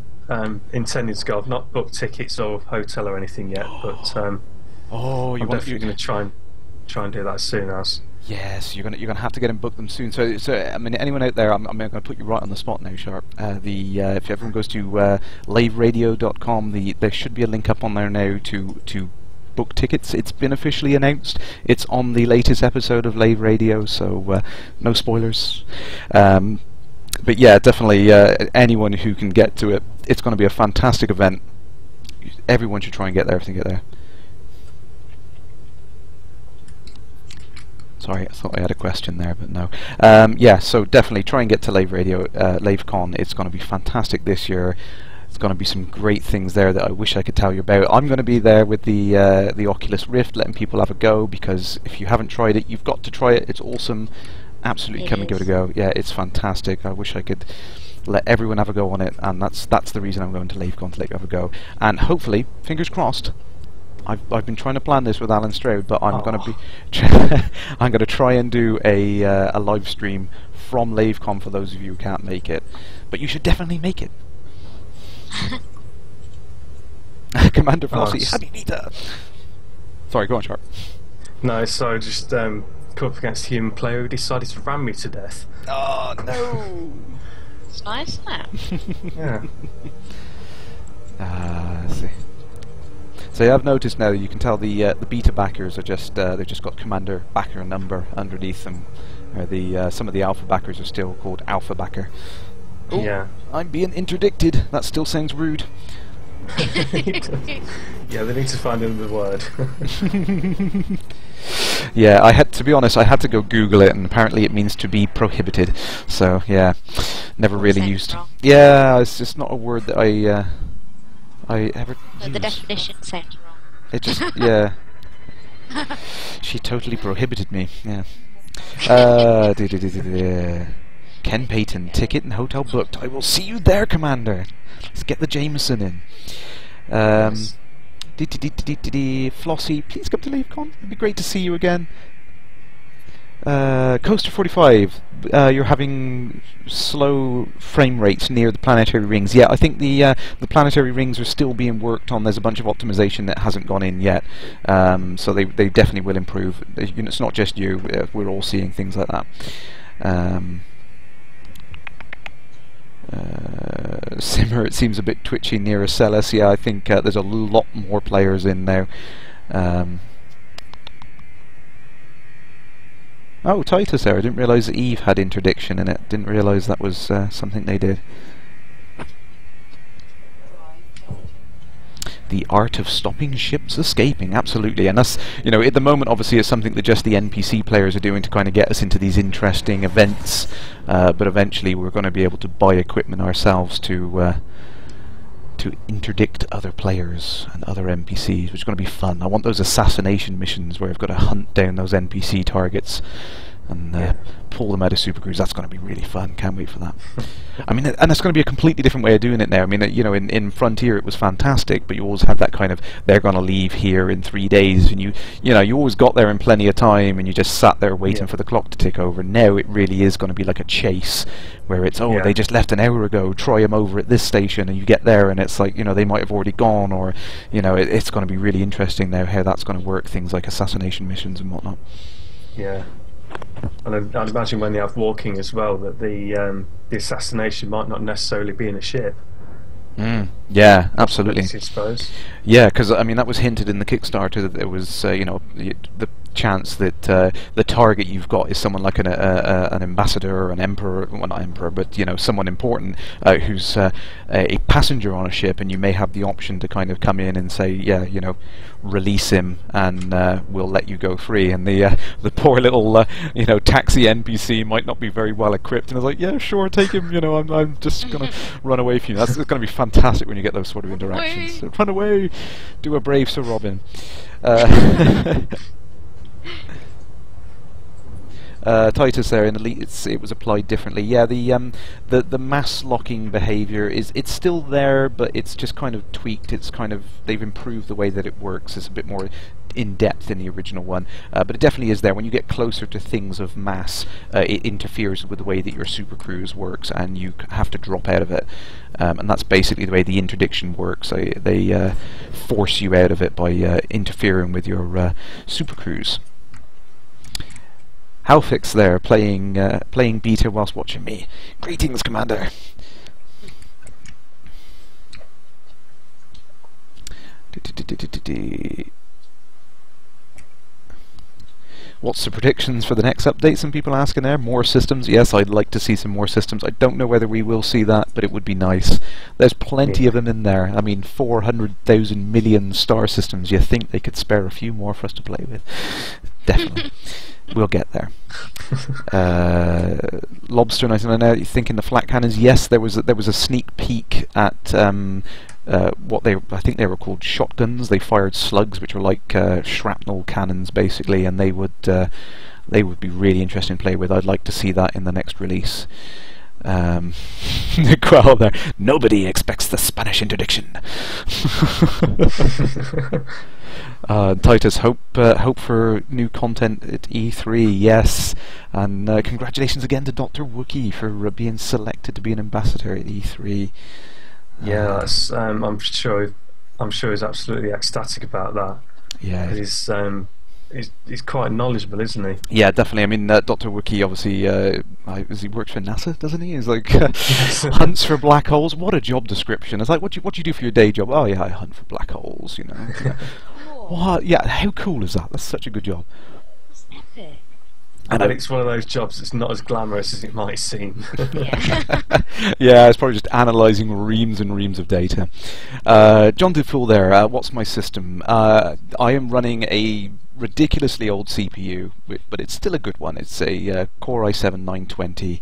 intending to go. I've not booked tickets or hotel or anything yet, but I'm definitely going to try and do that as soon as. Yes, you're gonna have to get and book them soon. So I mean, anyone out there, I'm going to put you right on the spot now, Sharp. If everyone goes to laveradio.com, there should be a link up on there now to book tickets. It's been officially announced. It's on the latest episode of Lave Radio, so no spoilers. But yeah, definitely anyone who can get to it, it's going to be a fantastic event. Everyone should try and get there if they get there. Sorry, I thought I had a question there, but no. Yeah, so definitely try and get to Lave Radio, LaveCon. It's going to be fantastic this year. There's going to be some great things there that I wish I could tell you about. I'm going to be there with the Oculus Rift, letting people have a go, because if you haven't tried it, you've got to try it. It's awesome. Absolutely, come and give it a go. Yeah, it's fantastic. I wish I could let everyone have a go on it, and that's the reason I'm going to LaveCon, to let you have a go. And hopefully, fingers crossed, I've been trying to plan this with Alan Stroud, but I'm going to be I'm going to try and do a live stream from LaveCon for those of you who can't make it. But you should definitely make it.
Commander Flossie,
it's-
happy beta! Sorry, go on, Sharp.
No, so just come up against a human player who decided to ram me to death.
Oh, no!
It's nice, isn't it?
Yeah.
Let's see. So I've noticed now you can tell the beta backers are just they've just got commander backer number underneath them. The some of the alpha backers are still called alpha backer. Oh,
Yeah.
I'm being interdicted. That still sounds rude.
Yeah, they need to find another word.
Yeah, I had to be honest. I had to go Google it, and apparently it means to be prohibited. So yeah, never really
Sounds
used.
wrong.
Yeah, it's just not a word that I ever
But the
use.
definition sounds wrong.
It just yeah. She totally prohibited me. Yeah. Ken Payton, ticket and hotel booked. I will see you there, Commander. Let's get the Jameson in. Flossie, please come to LaveCon. It'd be great to see you again. Coaster 45, you're having slow frame rates near the planetary rings. Yeah, I think the planetary rings are still being worked on. There's a bunch of optimization that hasn't gone in yet, so they definitely will improve. You know, it's not just you; we're all seeing things like that. Simmer, it seems a bit twitchy near Acellus. Yeah, I think there's a lot more players in now. Oh, Titus there. I didn't realise that Eve had interdiction in it. Didn't realise that was something they did. The art of stopping ships escaping, absolutely. And that's, you know, at the moment obviously it's something that just the NPC players are doing to kind of get us into these interesting events. But eventually we're going to be able to buy equipment ourselves to interdict other players and other NPCs, which is going to be fun. I want those assassination missions where I've got to hunt down those NPC targets and pull them out of supercruise. That's going to be really fun. Can't wait for that. I mean, and it's going to be a completely different way of doing it now. I mean, you know, in Frontier it was fantastic, but you always had that kind of, they're going to leave here in 3 days, and you know, you always got there in plenty of time, and you just sat there waiting for the clock to tick over. Now it really is going to be like a chase, where it's, they just left an hour ago, try them over at this station, and you get there and it's like, you know, they might have already gone, or, you know, it's going to be really interesting now how that's going to work, things like assassination missions and whatnot.
Yeah. And I'd imagine when they have walking as well, that the assassination might not necessarily be in a ship.
Yeah, absolutely.
I suppose.
Yeah, because I mean that was hinted in the Kickstarter that there was, you know, the chance that the target you've got is someone like an ambassador or an emperor, well not emperor, but you know, someone important who's a passenger on a ship, and you may have the option to kind of come in and say, yeah, you know, release him and we'll let you go free. And the poor little you know, taxi NPC might not be very well equipped, and it's like, yeah, sure, take him. You know, I'm just gonna run away from you. That's going to be fantastic when you get those sort of interactions. So run away, do a brave Sir Robin. Titus there in Elite, it was applied differently. Yeah, the mass locking behaviour it's still there, but it's just kind of tweaked. It's kind of, they've improved the way that it works. It's a bit more in depth in the original one, but it definitely is there. When you get closer to things of mass, it interferes with the way that your supercruise works, and you have to drop out of it. And that's basically the way the interdiction works. They force you out of it by interfering with your supercruise. Halfix there, playing beta whilst watching me. Greetings, Commander. What's the predictions for the next update? Some people asking there. More systems. Yes, I'd like to see some more systems. I don't know whether we will see that, but it would be nice. There's plenty of them in there. I mean, 400,000 million star systems. You think they could spare a few more for us to play with? Definitely. We'll get there. Lobster 99, thinking the flat cannons. Yes, there was a sneak peek at what I think they were called shotguns. They fired slugs, which are like shrapnel cannons, basically, and they would be really interesting to play with. I'd like to see that in the next release. The crowd there. Nobody expects the Spanish interdiction. Titus, hope for new content at E3, yes, and congratulations again to Dr. Wookie for being selected to be an ambassador at E3.
Yeah, that's, I'm sure I'm sure he's absolutely ecstatic about that.
Yeah.
He's quite knowledgeable, isn't he?
Yeah, definitely. I mean, Dr. Wookie obviously, he works for NASA, doesn't he? He's like hunts for black holes. What a job description! It's like, what do you do for your day job? Oh yeah, I hunt for black holes. You know. What? Yeah, how cool is that? That's such a good job.
That's epic.
And it's one of those jobs that's not as glamorous as it might seem.
Yeah.
Yeah, it's probably just analysing reams and reams of data. John DeFool there, what's my system? I am running a ridiculously old CPU, but it's still a good one. It's a Core i7-920,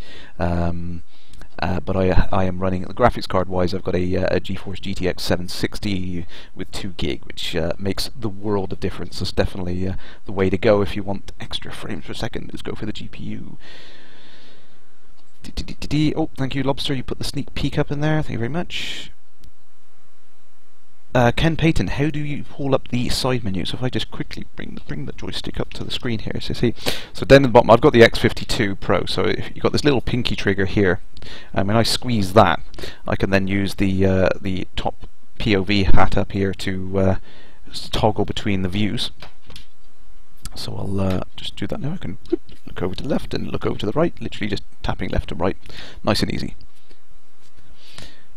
but I am running, the graphics card wise, I've got a GeForce GTX 760 with 2 gig, which makes the world of difference. It's definitely the way to go if you want extra frames per second, is go for the GPU. Oh, thank you, Lobster, you put the sneak peek up in there, thank you very much. Ken Payton, how do you pull up the side menu? So if I just quickly bring the joystick up to the screen here, so see, so down at the bottom I've got the X52 Pro, so if you've got this little pinky trigger here, when I squeeze that, I can then use the top POV hat up here to toggle between the views. So I'll just do that now. I can look over to the left and look over to the right, literally just tapping left to right, nice and easy.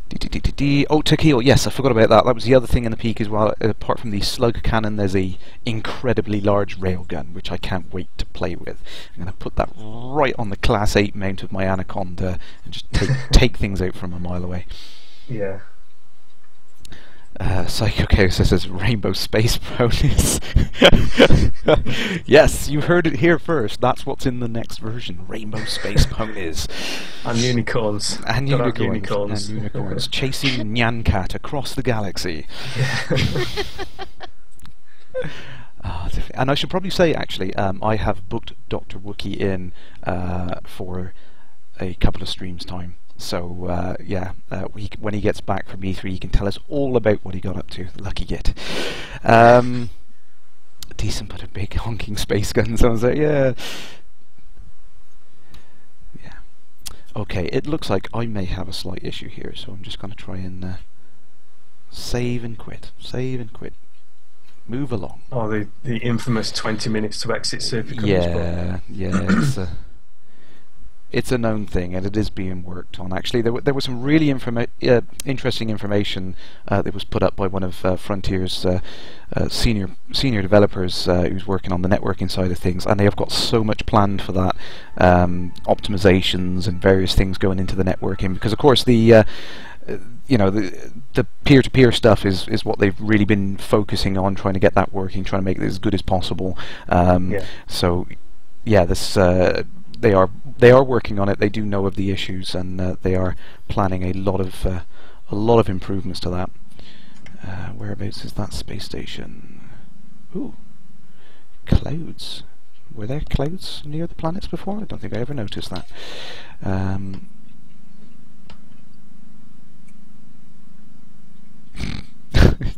Oh, Tequil, yes, I forgot about that. That was the other thing in the peak as well. Apart from the slug cannon, there's a incredibly large railgun, which I can't wait to play with. I'm going to put that right on the Class 8 mount of my Anaconda and just take things out from a mile away.
Yeah.
Psycho Chaos says Rainbow Space Ponies. Yes, you heard it here first. That's what's in the next version. Rainbow Space Ponies.
And unicorns.
And unicorns. And unicorns. Chasing Nyan Cat across the galaxy.
Yeah.
And I should probably say, actually, I have booked Dr. Wookie in for a couple of streams' time. So yeah, when he gets back from E3, he can tell us all about what he got up to. Lucky git. Decent but a big honking space gun. Someone's like, yeah. Yeah. Okay, it looks like I may have a slight issue here, so I'm just going to try and save and quit. Save and quit. Move along.
Oh, the infamous 20 minutes to exit supercomputers.
Yeah, yeah. It's a known thing, and it is being worked on. Actually, there was some really interesting information that was put up by one of Frontier's senior developers who's working on the networking side of things, and they have got so much planned for that, optimizations and various things going into the networking. Because of course the peer-to-peer stuff is what they've really been focusing on, trying to get that working, trying to make it as good as possible. Yeah. So yeah, this. They are working on it. They do know of the issues, and they are planning a lot of improvements to that. Whereabouts is that space station? Ooh, clouds. Were there clouds near the planets before? I don't think I ever noticed that.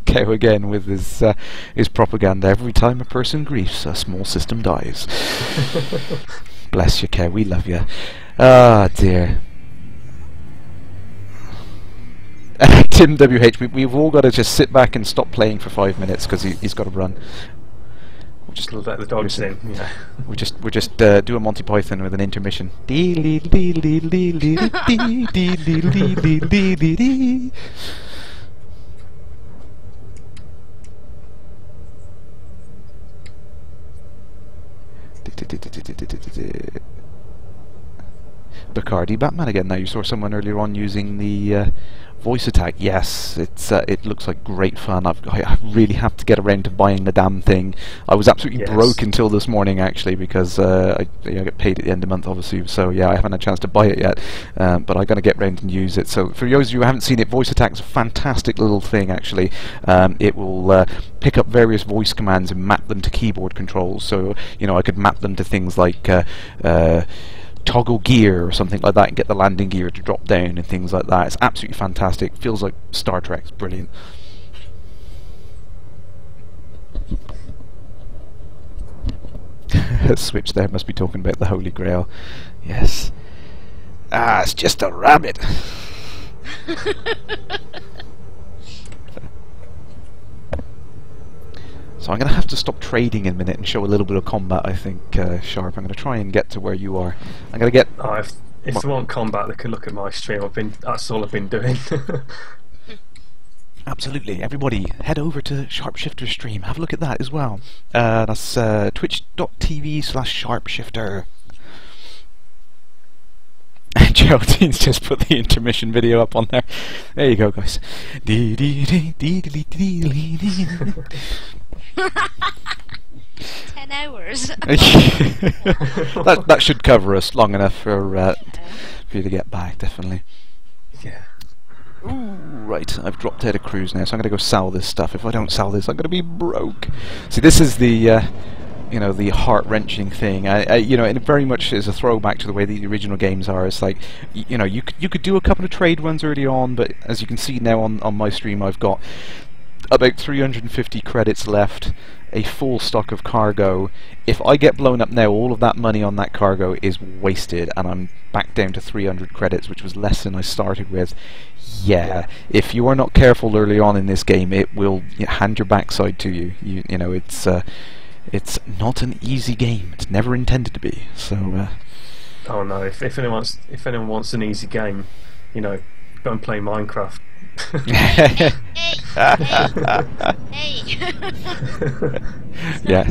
Cow again with his propaganda. Every time a person griefs, a small system dies. Bless you, Cow. We love you. Ah, dear. Tim WH, we've all got to just sit back and stop playing for 5 minutes because he's got to run.
We'll just let the dogs in. Yeah.
We just do a Monty Python with an intermission. Bacardi Batman again. Now you saw someone earlier on using the voice attack. Yes, it looks like great fun. I really have to get around to buying the damn thing. I was absolutely broke until this morning actually, because I get paid at the end of the month obviously, so yeah, I haven't had a chance to buy it yet, but I'm going to get around and use it. So for those of you who haven't seen it, voice attack is a fantastic little thing actually. It will pick up various voice commands and map them to keyboard controls, so I could map them to things like toggle gear or something like that and get the landing gear to drop down and things like that. It's absolutely fantastic. Feels like Star Trek. It's brilliant. Switch there must be talking about the Holy Grail. Yes. Ah, it's just a rabbit. So I'm going to have to stop trading in a minute and show a little bit of combat, I think, Sharp. I'm going to try and get to where you are. I'm going to get...
Oh, if they want combat, they can look at my stream. That's all I've been doing.
Absolutely. Everybody, head over to SharpShifter's stream. Have a look at that as well. That's twitch.tv/SharpShifter. Geraldine's just put the intermission video up on there. There you go, guys.
10 hours.
that should cover us long enough for you to get back, definitely.
Yeah.
Ooh, right, I've dropped out of cruise now, so I'm going to go sell this stuff. If I don't sell this, I'm going to be broke. See, this is the, you know, the heart-wrenching thing. You know, it very much is a throwback to the way the original games are. It's like, you know, you could do a couple of trade runs early on, but as you can see now on my stream, I've got about 350 credits left, a full stock of cargo. If I get blown up now, all of that money on that cargo is wasted, and I'm back down to 300 credits, which was less than I started with. Yeah, if you are not careful early on in this game, it will hand your backside to you. You know, it's not an easy game. It's never intended to be. So.
Oh no! If anyone wants an easy game, you know, go and play Minecraft.
Hey.
Yeah.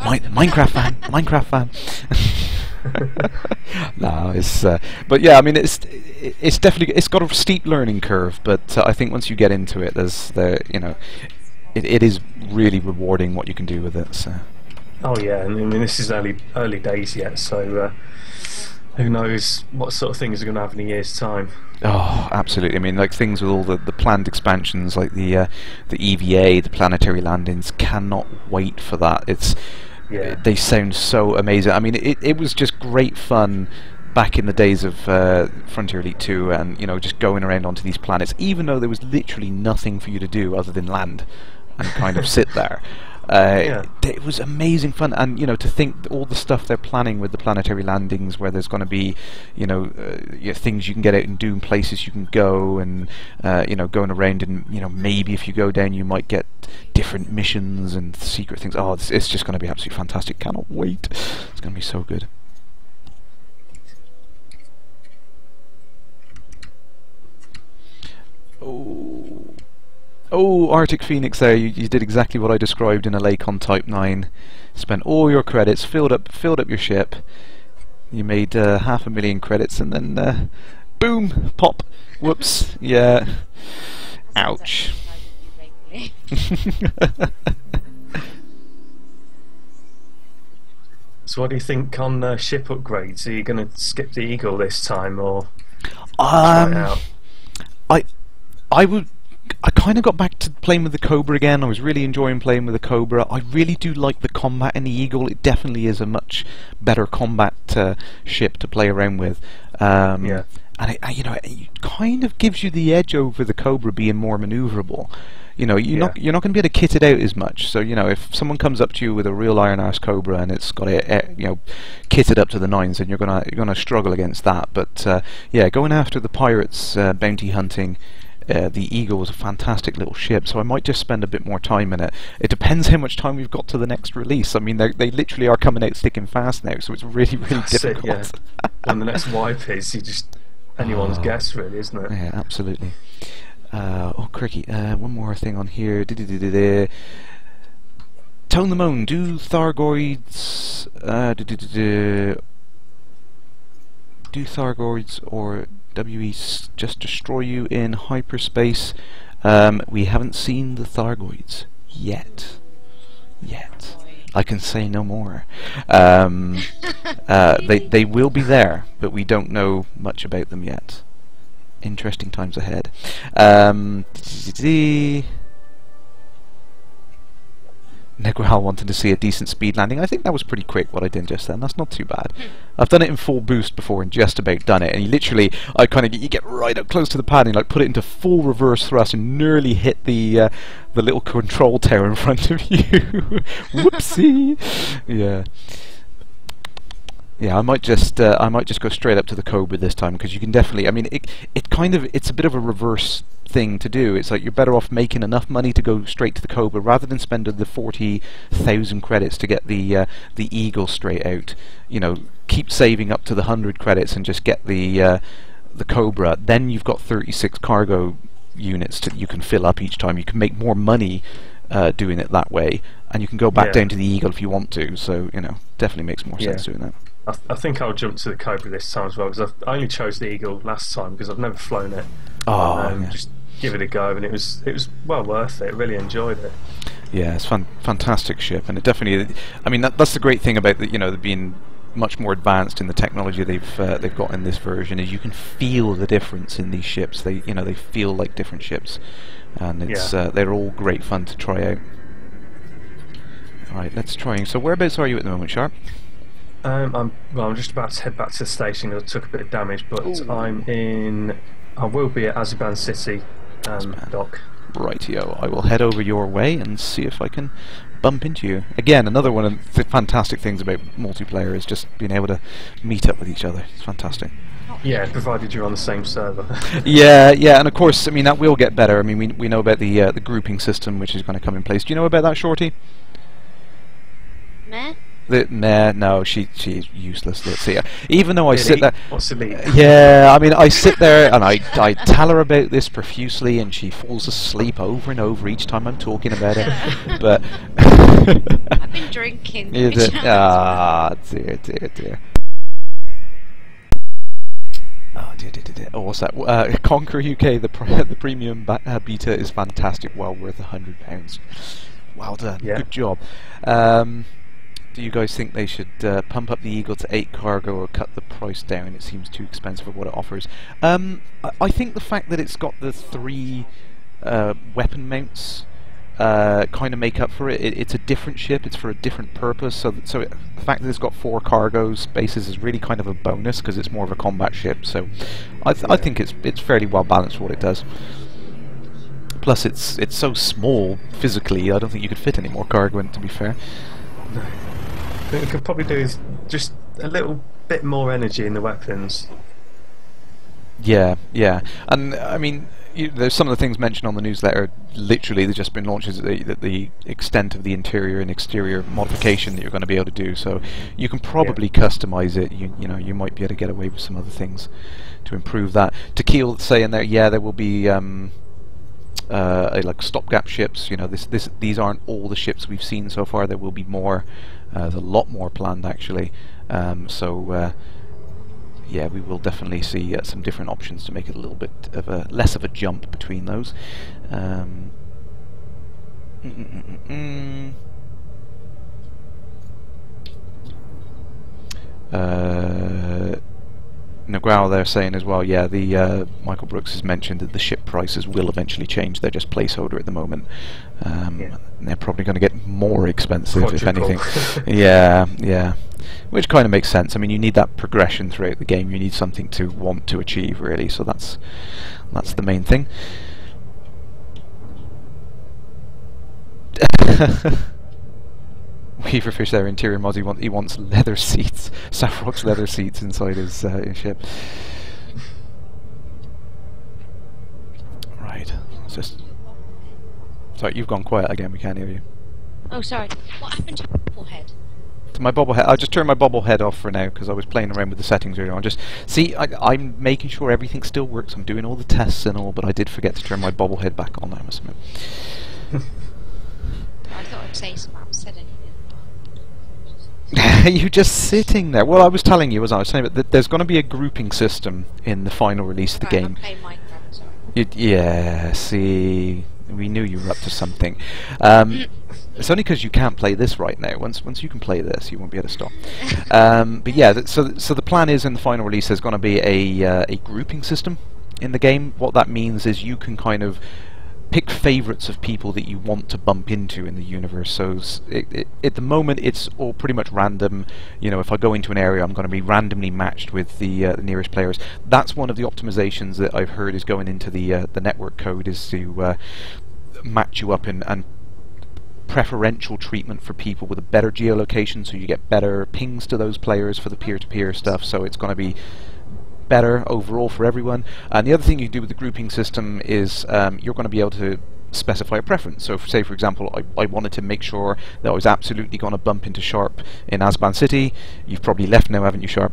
Like
Minecraft fan. No, it's but yeah, I mean, it's definitely, it's got a steep learning curve, but I think once you get into it, you know, it is really rewarding what you can do with it. So.
Oh yeah, and I mean, this is early days yet, so who knows what sort of things are going to have in a year's time.
Oh, absolutely. I mean, like, things with all the planned expansions, like the EVA, the planetary landings, cannot wait for that. They sound so amazing. I mean, it was just great fun back in the days of Frontier Elite 2, and, you know, just going around onto these planets, even though there was literally nothing for you to do other than land and kind of sit there. It was amazing fun, and you know, to think all the stuff they're planning with the planetary landings, where there's going to be, you know, things you can get out and do, and places you can go, and you know, going around, and you know, maybe if you go down, you might get different missions and secret things. Oh, it's just going to be absolutely fantastic. Cannot wait. It's going to be so good. Oh, Arctic Phoenix there, you did exactly what I described in a Lake on Type 9. Spent all your credits, filled up your ship. You made 500,000 credits, and then boom, pop, whoops, yeah. Ouch.
So what do you think on ship upgrades? Are you going to skip the Eagle this time, or
try
it out?
I kind of got back to playing with the Cobra again. I was really enjoying playing with the Cobra. I really do like the combat in the Eagle. It definitely is a much better combat ship to play around with.
Yeah.
And you know, it kind of gives you the edge over the Cobra being more maneuverable. You know, you're not going to be able to kit it out as much. So, you know, if someone comes up to you with a real iron arse Cobra and it's got it, you know, kitted up to the nines, then you're gonna struggle against that. But yeah, going after the pirates, bounty hunting. The Eagle was a fantastic little ship, so I might just spend a bit more time in it. It depends how much time we've got to the next release. I mean, they literally are coming out thick and fast now, so it's really, really difficult.
Yeah. When the next wipe is, you just anyone's guess, really, isn't it?
Yeah, absolutely. Oh, cricky. One more thing on here. Tone the Moan. Do Thargoids... do Thargoids or WEs just destroy you in hyperspace? We haven't seen the Thargoids yet. I can say no more. They will be there, but we don't know much about them yet. Interesting times ahead. Negral wanted to see a decent speed landing. I think that was pretty quick what I did just then. That's not too bad. I've done it in full boost before and just about done it. And you literally, you get right up close to the pad and like put it into full reverse thrust and nearly hit the little control tower in front of you. Whoopsie. Yeah. Yeah, I might just go straight up to the Cobra this time, because you can definitely. I mean, it's a bit of a reverse thing to do. It's like you're better off making enough money to go straight to the Cobra rather than spending the 40,000 credits to get the Eagle straight out. You know, keep saving up to the 100 credits and just get the Cobra. Then you've got 36 cargo units that you can fill up each time. You can make more money doing it that way, and you can go back down to the Eagle if you want to. So you know, definitely makes more sense doing that.
I think I'll jump to the Cobra this time as well, because I only chose the Eagle last time because I've never flown it. Just give it a go, and it was well worth it. Really enjoyed it.
Yeah, it's fantastic ship, and it definitely. I mean, that's the great thing about the being much more advanced in the technology they've got in this version, is you can feel the difference in these ships. They feel like different ships, and it's they're all great fun to try out. All right, let's try. So whereabouts are you at the moment, Sharp?
I'm just about to head back to the station. I took a bit of damage, but I will be at Azerbaijan City dock.
Rightio, I will head over your way and see if I can bump into you. Again, another one of the fantastic things about multiplayer is just being able to meet up with each other. It's fantastic.
Yeah, provided you're on the same server.
yeah, and of course, I mean, that will get better. I mean, we know about the grouping system, which is going to come in place. Do you know about that, Shorty?
Meh?
No, she's useless. Let's see. Even though I sit there,
what's elite?
Yeah, I mean, I sit there and I tell her about this profusely, and she falls asleep over and over each time I'm talking about it. But
I've been drinking.
dear. Oh dear. Oh, what's that? Conquer UK. The premium beta is fantastic. Well worth £100. Well done.
Yeah.
Good job. Do you guys think they should pump up the Eagle to 8 cargo or cut the price down? It seems too expensive for what it offers. I think the fact that it's got the 3 weapon mounts kind of make up for it. It's a different ship. It's for a different purpose. So the fact that it's got 4 cargo spaces is really kind of a bonus, because it's more of a combat ship. So I think it's fairly well balanced for what it does. Plus, it's so small physically. I don't think you could fit any more cargo in it, to be fair.
No. I think we could probably do is just a little bit more energy in the weapons.
Yeah, and I mean, there's some of the things mentioned on the newsletter. Literally, they've just been launched at the extent of the interior and exterior modification that you're going to be able to do. So you can probably customize it. You might be able to get away with some other things to improve that. Tequil saying there, there will be like stopgap ships. These aren't all the ships we've seen so far. There will be more. There's a lot more planned, actually. Yeah, we will definitely see some different options to make it a little bit of less of a jump between those. Nagual they're saying as well, the Michael Brooks has mentioned that the ship prices will eventually change. They're just placeholder at the moment. They're probably going to get more expensive,
Quadruple.
if anything. Yeah. Which kind of makes sense. I mean, you need that progression throughout the game. You need something to want to achieve, really. So that's the main thing. Weaverfish there, interior mods. He wants leather seats, Saffrock's leather seats inside his ship. Right. Sorry, you've gone quiet again. We can't hear you.
Oh, sorry. What happened to your bobblehead?
To my bobblehead, I just turned my bobblehead off for now because I was playing around with the settings earlier on. I'm making sure everything still works. I'm doing all the tests and all, but I did forget to turn my bobblehead back on. I must admit.
I thought I'd say something. I haven't said anything.
You just sitting there. Well, I was telling you, as I was saying, that there's going to be a grouping system in the final release of the game.
I'm playing Minecraft, sorry.
Yeah, see, we knew you were up to something. It's only because you can't play this right now. Once you can play this, you won't be able to stop. But yeah, so the plan is in the final release there's going to be a grouping system in the game. What that means is you can kind of pick favourites of people that you want to bump into in the universe. So at the moment it's all pretty much random. If I go into an area, I'm going to be randomly matched with the nearest players. That's one of the optimizations that I've heard is going into the network code, is to match you up and preferential treatment for people with a better geolocation, so you get better pings to those players for the peer-to-peer stuff, so it's going to be better overall for everyone. And the other thing you do with the grouping system is you're going to be able to specify a preference. So say for example I wanted to make sure that I was absolutely going to bump into Sharp in Azban City. You've probably left now, haven't you, Sharp?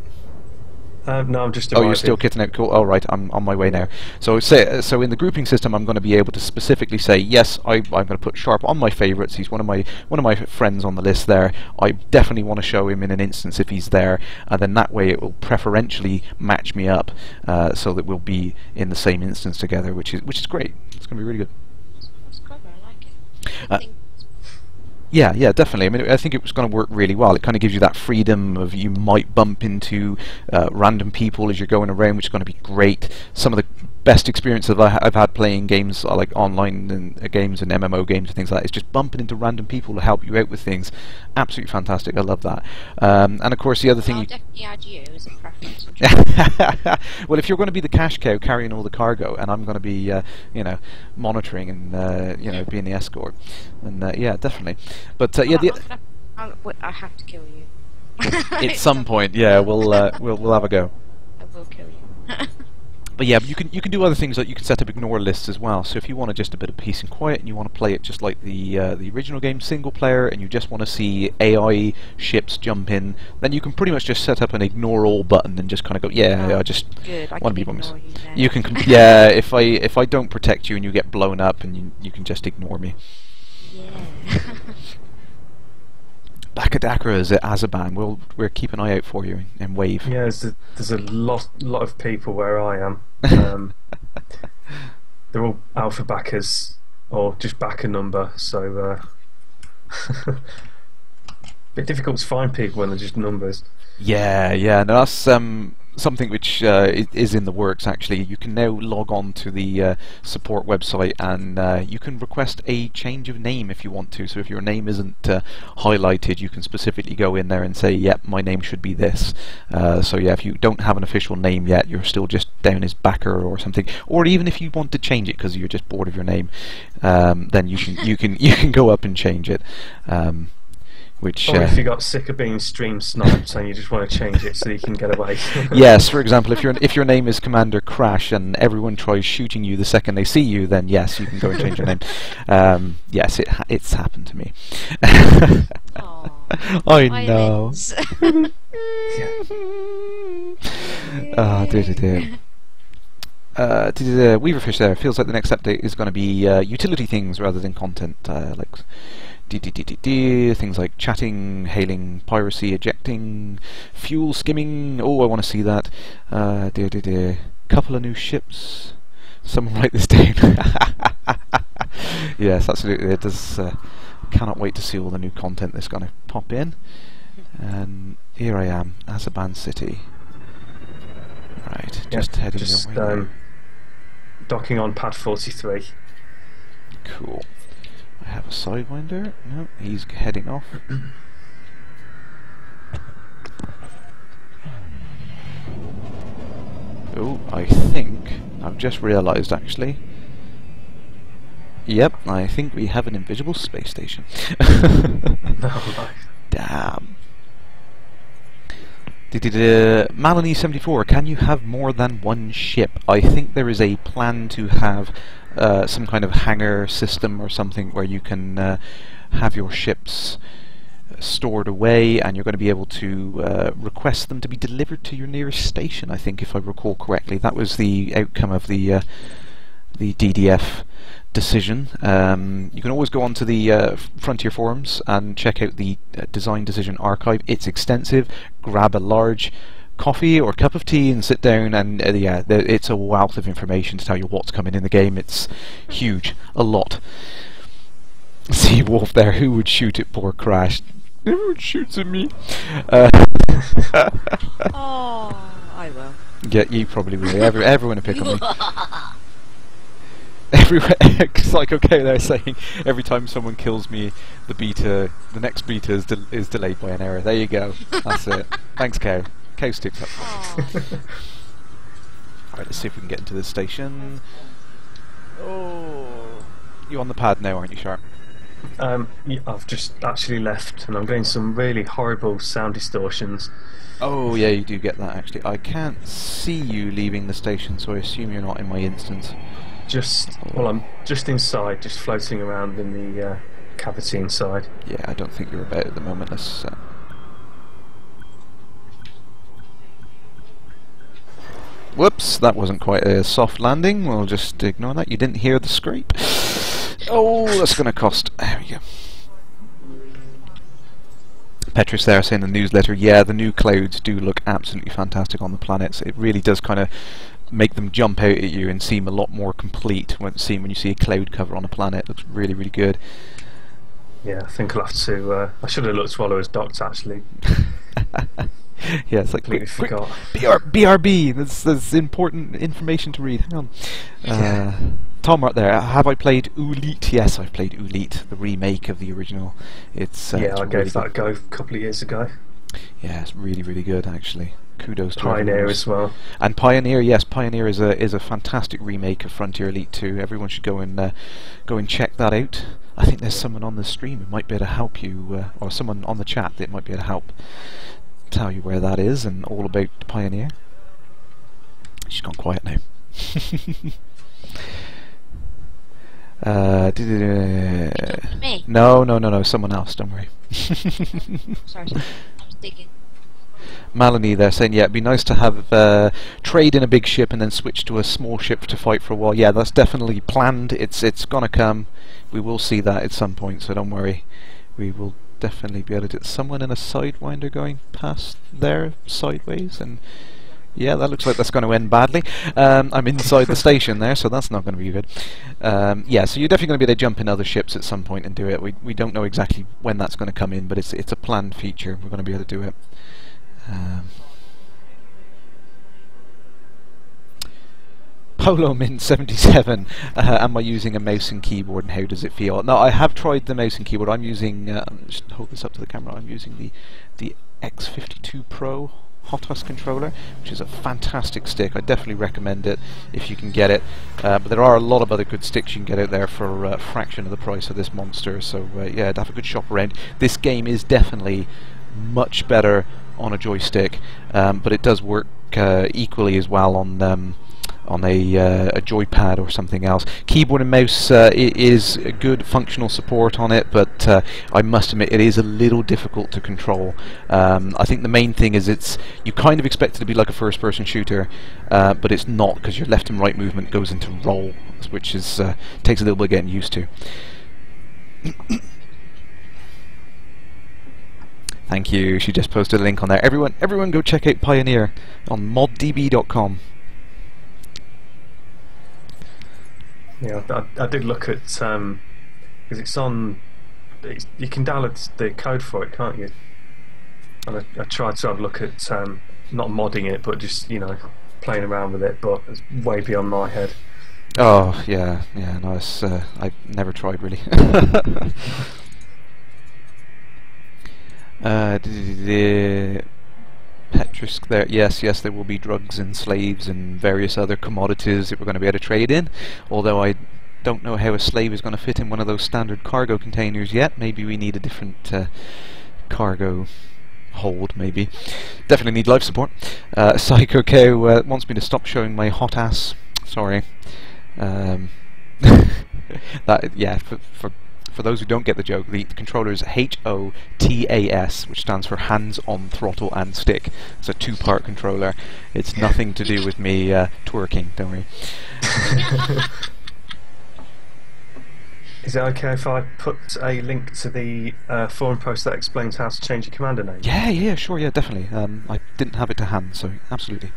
No, I'm just
Oh, you're still kitting out. Cool. All right, I'm on my way now. So so in the grouping system, I'm going to be able to specifically say, yes, I'm going to put Sharp on my favourites. He's one of my friends on the list there. I definitely want to show him in an instance if he's there, and then that way it will preferentially match me up, so that we'll be in the same instance together, which is great. It's going to be really good.
That's clever, I like it.
Yeah, definitely. I mean, I think it was going to work really well. It kind of gives you that freedom of you might bump into random people as you're going around, which is going to be great. Some of the best experiences I've had playing games like online and games and MMO games and things like that is just bumping into random people to help you out with things. Absolutely fantastic. I love that. And of course, the other thing.
I'll definitely add you as a preference.
Well, if you're going to be the cash cow carrying all the cargo, and I'm going to be, monitoring and being the escort, then yeah, definitely. But yeah,
I have to kill you.
at some point, yeah, we'll have a go.
I will kill you.
But yeah, you can do other things, like you can set up ignore lists as well. So if you want just a bit of peace and quiet, and you want to play it just like the original game, single player, and you just want to see AI ships jump in, then you can pretty much just set up an ignore all button and just kind of go, yeah, I just want to be bonus. You can yeah, if I don't protect you and you get blown up, and you can just ignore me.
Yeah.
Back at Dakara's at Azaban, we'll keep an eye out for you and wave.
Yeah, there's a lot of people where I am. They're all alpha backers or just backer number, so bit difficult to find people when they're just numbers.
Yeah, no, that's something which is in the works actually. You can now log on to the support website, and you can request a change of name if you want to. So if your name isn't highlighted, you can specifically go in there and say, yep, my name should be this. So yeah, if you don't have an official name yet, you're still just down as backer or something, or even if you want to change it because you're just bored of your name, then you can go up and change it. Which,
or if you got sick of being stream sniped and you just want to change it so you can get away.
Yes, for example, if your name is Commander Crash and everyone tries shooting you the second they see you, then yes, you can go and change your name. Yes, it's happened to me. I know. Dear. Weaverfish there feels like the next update is going to be utility things rather than content, like things like chatting, hailing, piracy, ejecting, fuel skimming. Oh, I want to see that. Dear. Couple of new ships. Someone write this down. Yes, absolutely. It does. Cannot wait to see all the new content that's going to pop in. And here I am, Azaban City. Right, just heading your way.
Docking on pad 43.
Cool. I have a sidewinder. No, he's heading off. Oh, I think I've just realised actually. Yep, I think we have an invisible space station. Damn. Malony74, can you have more than one ship? I think there is a plan to have some kind of hangar system or something where you can have your ships stored away, and you're going to be able to request them to be delivered to your nearest station, I think, if I recall correctly. That was the outcome of the DDF decision. You can always go onto the Frontier forums and check out the design decision archive. It's extensive. Grab a large coffee or cup of tea and sit down, and yeah, it's a wealth of information to tell you what's coming in the game. It's huge, a lot. See Wolf there, who would shoot at poor Crash? Everyone shoots at me.
Oh, I will.
Yeah, you probably will. Everyone will pick on me. It's like, okay, they're saying every time someone kills me, the next beta is delayed by an error. There you go. That's it. Thanks, Cow. Cow sticks up. Alright, let's see if we can get into the station. Oh, you're on the pad now, aren't you, Sharp?
Yeah, I've just actually left, and I'm getting some really horrible sound distortions.
Oh yeah, you do get that actually. I can't see you leaving the station, so I assume you're not in my instance.
Well, I'm just inside, just floating around in the cavity inside.
Yeah, I don't think you're about at the moment. Let's. Whoops, that wasn't quite a soft landing. We'll just ignore that. You didn't hear the scrape. Oh, that's going to cost. There we go. Petrus there saying in the newsletter, yeah, the new clouds do look absolutely fantastic on the planets. It really does kind of make them jump out at you and seem a lot more complete when you see a cloud cover on a planet. It looks really, really good.
Yeah, I think I'll have to... I should have looked while I was docked, actually.
Yeah, it's like
Completely
quick,
forgot.
BRB. That's important information to read. Hang on. Tom right there. Have I played Ulite? Yes, I've played Ulite, the remake of the original. It's
yeah,
it's
I
really
gave that a go a couple of years ago.
Yeah, it's really, really good actually. Kudos to
Pioneer
everyone.
as well.
And Pioneer, yes, Pioneer is a fantastic remake of Frontier Elite 2. Everyone should go and check that out. I think there's someone on the stream who might be able to help you, or someone on the chat that might be able to help tell you where that is and all about Pioneer. She's gone quiet now.
Me?
No, someone else, don't worry.
Sorry, I was digging.
Melanie there saying, yeah, it'd be nice to have trade in a big ship and then switch to a small ship to fight for a while. Yeah, that's definitely planned. It's gonna come. We will see that at some point, so don't worry. We will definitely be able to do someone in a sidewinder going past there sideways, and yeah, that looks like that's going to end badly. I'm inside the station there, so that's not going to be good. Yeah, so you're definitely going to be able to jump in other ships at some point and do it. We don't know exactly when that's going to come in, but it's a planned feature. We're going to be able to do it. Polo Mint 77. Am I using a mouse and keyboard, and how does it feel? No, I have tried the mouse and keyboard. I'm using. Just hold this up to the camera. I'm using the X52 Pro Hotus controller, which is a fantastic stick. I definitely recommend it if you can get it. But there are a lot of other good sticks you can get out there for a fraction of the price of this monster. So yeah, have a good shop around. This game is definitely much better on a joystick, but it does work equally as well on a joypad or something else. Keyboard and mouse is a good functional support on it, but I must admit it is a little difficult to control. I think the main thing is you kind of expect it to be like a first-person shooter, but it's not, because your left and right movement goes into roll, which is takes a little bit of getting used to. Thank you. She just posted a link on there. Everyone go check out Pioneer on moddb.com.
Yeah, I did look at because it's on. You can download the code for it, can't you? And I tried to have a look at not modding it, but just playing around with it. But it's way beyond my head.
Oh yeah, no, I've never tried really. Petrus there, yes, there will be drugs and slaves and various other commodities that we're going to be able to trade in, although I don't know how a slave is going to fit in one of those standard cargo containers yet. Maybe we need a different cargo hold, maybe. Definitely need life support. Psycho Cow wants me to stop showing my hot ass. Sorry. That, yeah, for those who don't get the joke, the controller is HOTAS, which stands for hands on throttle and stick. It's a two-part controller. It's nothing to do with me twerking, don't worry.
Is it okay if I put a link to the forum post that explains how to change your commander name?
Yeah, sure, yeah, definitely. I didn't have it to hand, so absolutely.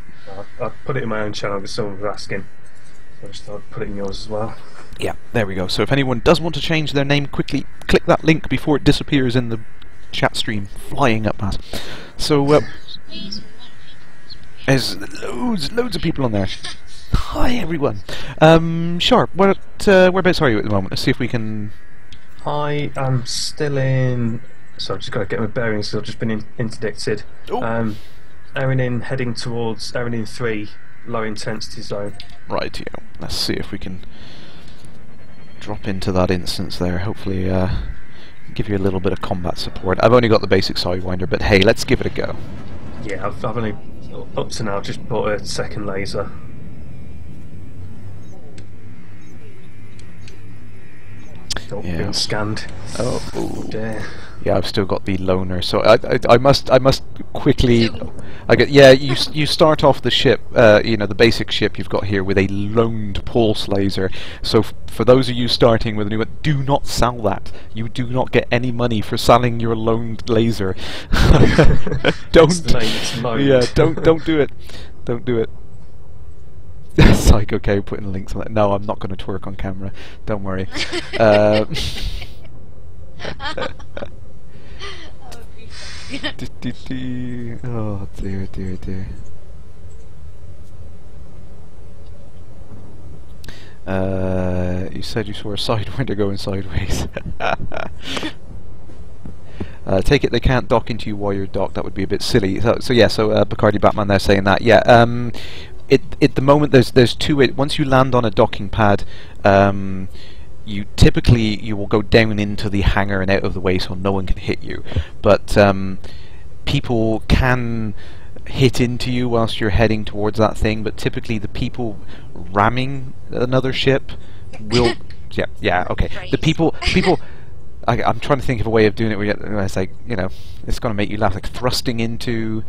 I put it in my own channel because someone was asking. So I just thought I'd put it in yours as well.
Yeah, there we go. So if anyone does want to change their name, quickly click that link before it disappears in the chat stream, flying up past. So there's loads of people on there. Hi everyone. Sharp, whereabouts are you at the moment? Let's see if we can.
I am still in. So I've just got to get my bearings. So I've just been interdicted. Heading towards Erin 3, low intensity zone.
Right, let's see if we can drop into that instance there. Hopefully give you a little bit of combat support. I've only got the basic sidewinder, but hey, let's give it a go.
Yeah, I've only up to now just bought a second laser. Oh,
Yeah.
being scanned.
Oh
dear.
yeah, I've still got the loner, so I must quickly. You start off the ship, you know, the basic ship you've got here with a loaned pulse laser. So for those of you starting with a new one, do not sell that. You do not get any money for selling your loaned laser. Don't.
It's loaned.
Yeah, don't do it. Don't do it. Psycho K putting links on it. No, I'm not going to twerk on camera. Don't worry.
Oh,
Oh dear, dear, dear. You said you saw a sidewinder going sideways. Take it they can't dock into you while you're docked. That would be a bit silly. So yeah. So Bacardi Batman there saying that. Yeah. At the moment there's two. Once you land on a docking pad, you typically will go down into the hangar and out of the way so no one can hit you. But people can hit into you whilst you're heading towards that thing. But typically the people ramming another ship will. yeah. Okay. The people. I'm trying to think of a way of doing it where it's like, you know, it's going to make you laugh, like thrusting into,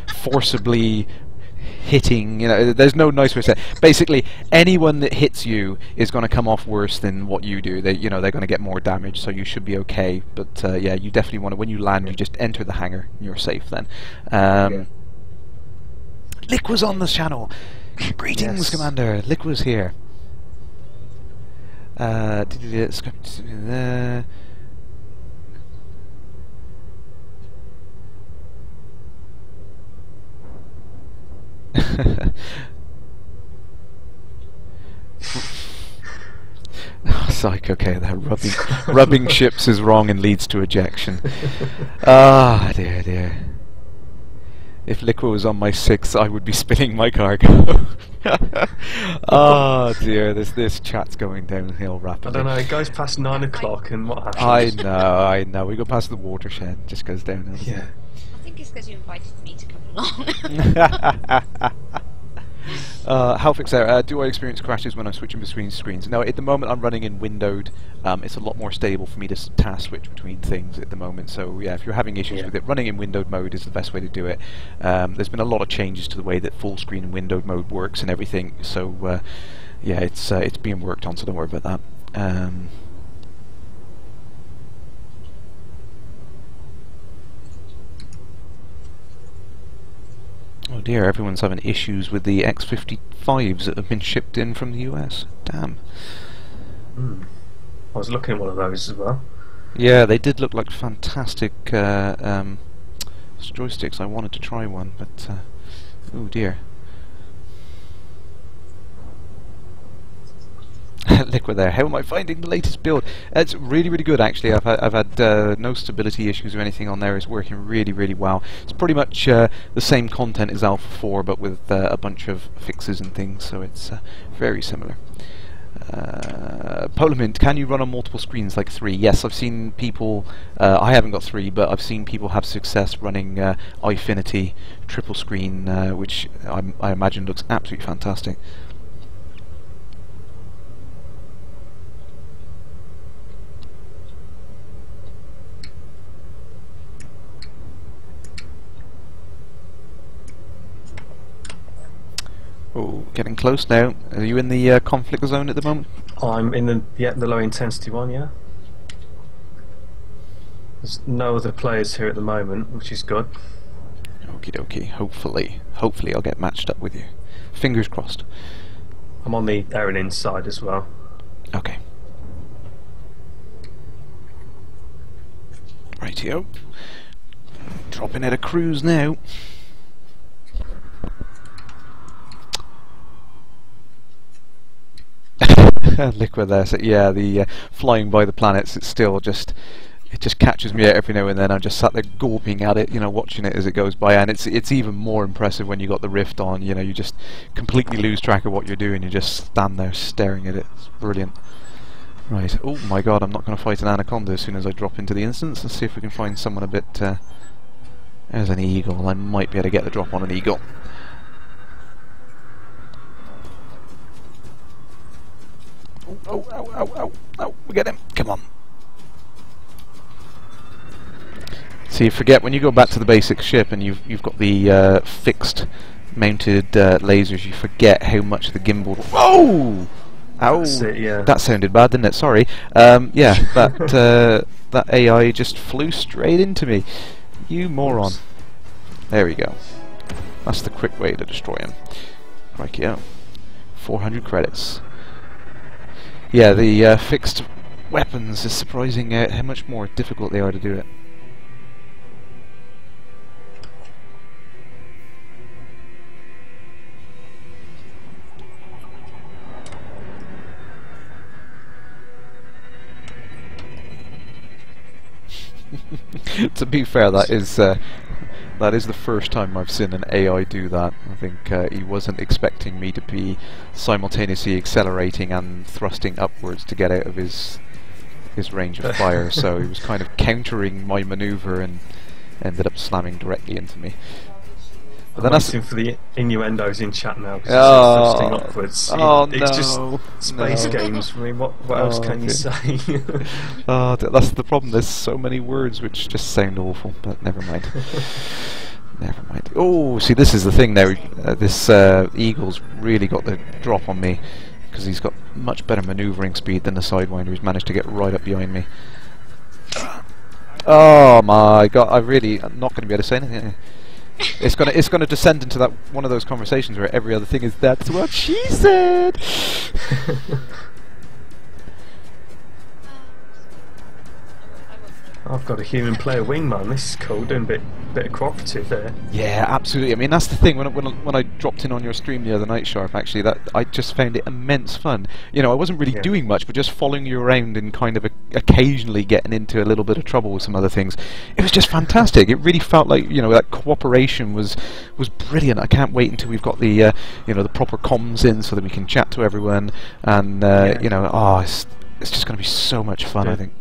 forcibly hitting, you know, there's no nice way to say it. Basically, anyone that hits you is going to come off worse than what you do. They're going to get more damage, so you should be okay. But yeah, you definitely want to, when you land, you just enter the hangar and you're safe then. Lick was on the channel. Greetings, yes. Commander. Lick was here. Psych, okay, that rubbing ships is wrong and leads to ejection. Ah, dear, dear. If Liquid was on my 6, I would be spinning my cargo. Oh dear, this chat's going downhill rapidly.
I don't know, it goes past 9 o'clock and what happens?
I know, we go past the watershed, it just goes downhill.
Yeah.
I think it's because you invited me to come along.
Halfix there, do I experience crashes when I'm switching between screens? No, at the moment I'm running in windowed. It's a lot more stable for me to task switch between things at the moment, so yeah, if you're having issues with it, running in windowed mode is the best way to do it. There's been a lot of changes to the way that full screen and windowed mode works and everything, so yeah, it's being worked on, so don't worry about that. Oh dear, everyone's having issues with the X-55s that have been shipped in from the US. Damn.
I was looking at one of those as well.
Yeah, they did look like fantastic joysticks. I wanted to try one, but oh dear. Liquid there. How am I finding the latest build? It's really, really good actually. I've had no stability issues or anything on there. It's working really, really well. It's pretty much the same content as Alpha 4, but with a bunch of fixes and things. So it's very similar. Polarmint, can you run on multiple screens like 3? Yes, I've seen people. I haven't got 3, but I've seen people have success running iFinity triple screen, which I imagine looks absolutely fantastic. Oh, getting close now. Are you in the conflict zone at the moment?
I'm in the low intensity one, yeah. There's no other players here at the moment, which is good.
Okie dokie. Hopefully I'll get matched up with you. Fingers crossed.
I'm on the air and inside as well.
Okay. Rightio. Dropping at a cruise now. Liquid there, so yeah, the flying by the planets, it just catches me out every now and then. I'm just sat there gawping at it, you know, watching it as it goes by, and it's even more impressive when you got the rift on. You know, you just completely lose track of what you're doing. You just stand there staring at it. It's brilliant. Right. Oh my god, I'm not going to fight an anaconda as soon as I drop into the instance. Let's see if we can find someone a bit... There's an eagle. I might be able to get the drop on an eagle. Oh, ow, ow, ow, ow. We get him. Come on. See, you forget when you go back to the basic ship and you've got the fixed mounted lasers, you forget how much the gimbal... Whoa! Ow!
That's it, yeah.
That sounded bad, didn't it? Sorry. Yeah, that AI just flew straight into me. You moron. Oops. There we go. That's the quick way to destroy him. Crikey, oh. 400 credits. Yeah, the fixed weapons is surprising how much more difficult they are to do it. To be fair, that is the first time I've seen an AI do that. I think he wasn't expecting me to be simultaneously accelerating and thrusting upwards to get out of his range of fire, so he was kind of countering my maneuver and ended up slamming directly into me.
But I'm waiting for the innuendos in chat now because it's thrusting upwards. It's just space games. I mean, what else can you say?
That's the problem. There's so many words which just sound awful, but never mind. Never mind. Oh, see, this is the thing now. This eagle's really got the drop on me because he's got much better manoeuvring speed than the Sidewinder, who's managed to get right up behind me. Oh my god! I'm not going to be able to say anything. It's gonna descend into that one of those conversations where every other thing is "that's what she said."
I've got a human player wingman. This is cool. Doing a bit of cooperative there.
Yeah, absolutely. I mean, that's the thing. When I dropped in on your stream the other night, Sharp, actually, that I just found it immense fun. You know, I wasn't really doing much, but just following you around and kind of occasionally getting into a little bit of trouble with some other things. It was just fantastic. It really felt like, you know, that cooperation was brilliant. I can't wait until we've got the you know, the proper comms in so that we can chat to everyone. And you know, it's just going to be so much fun. I think.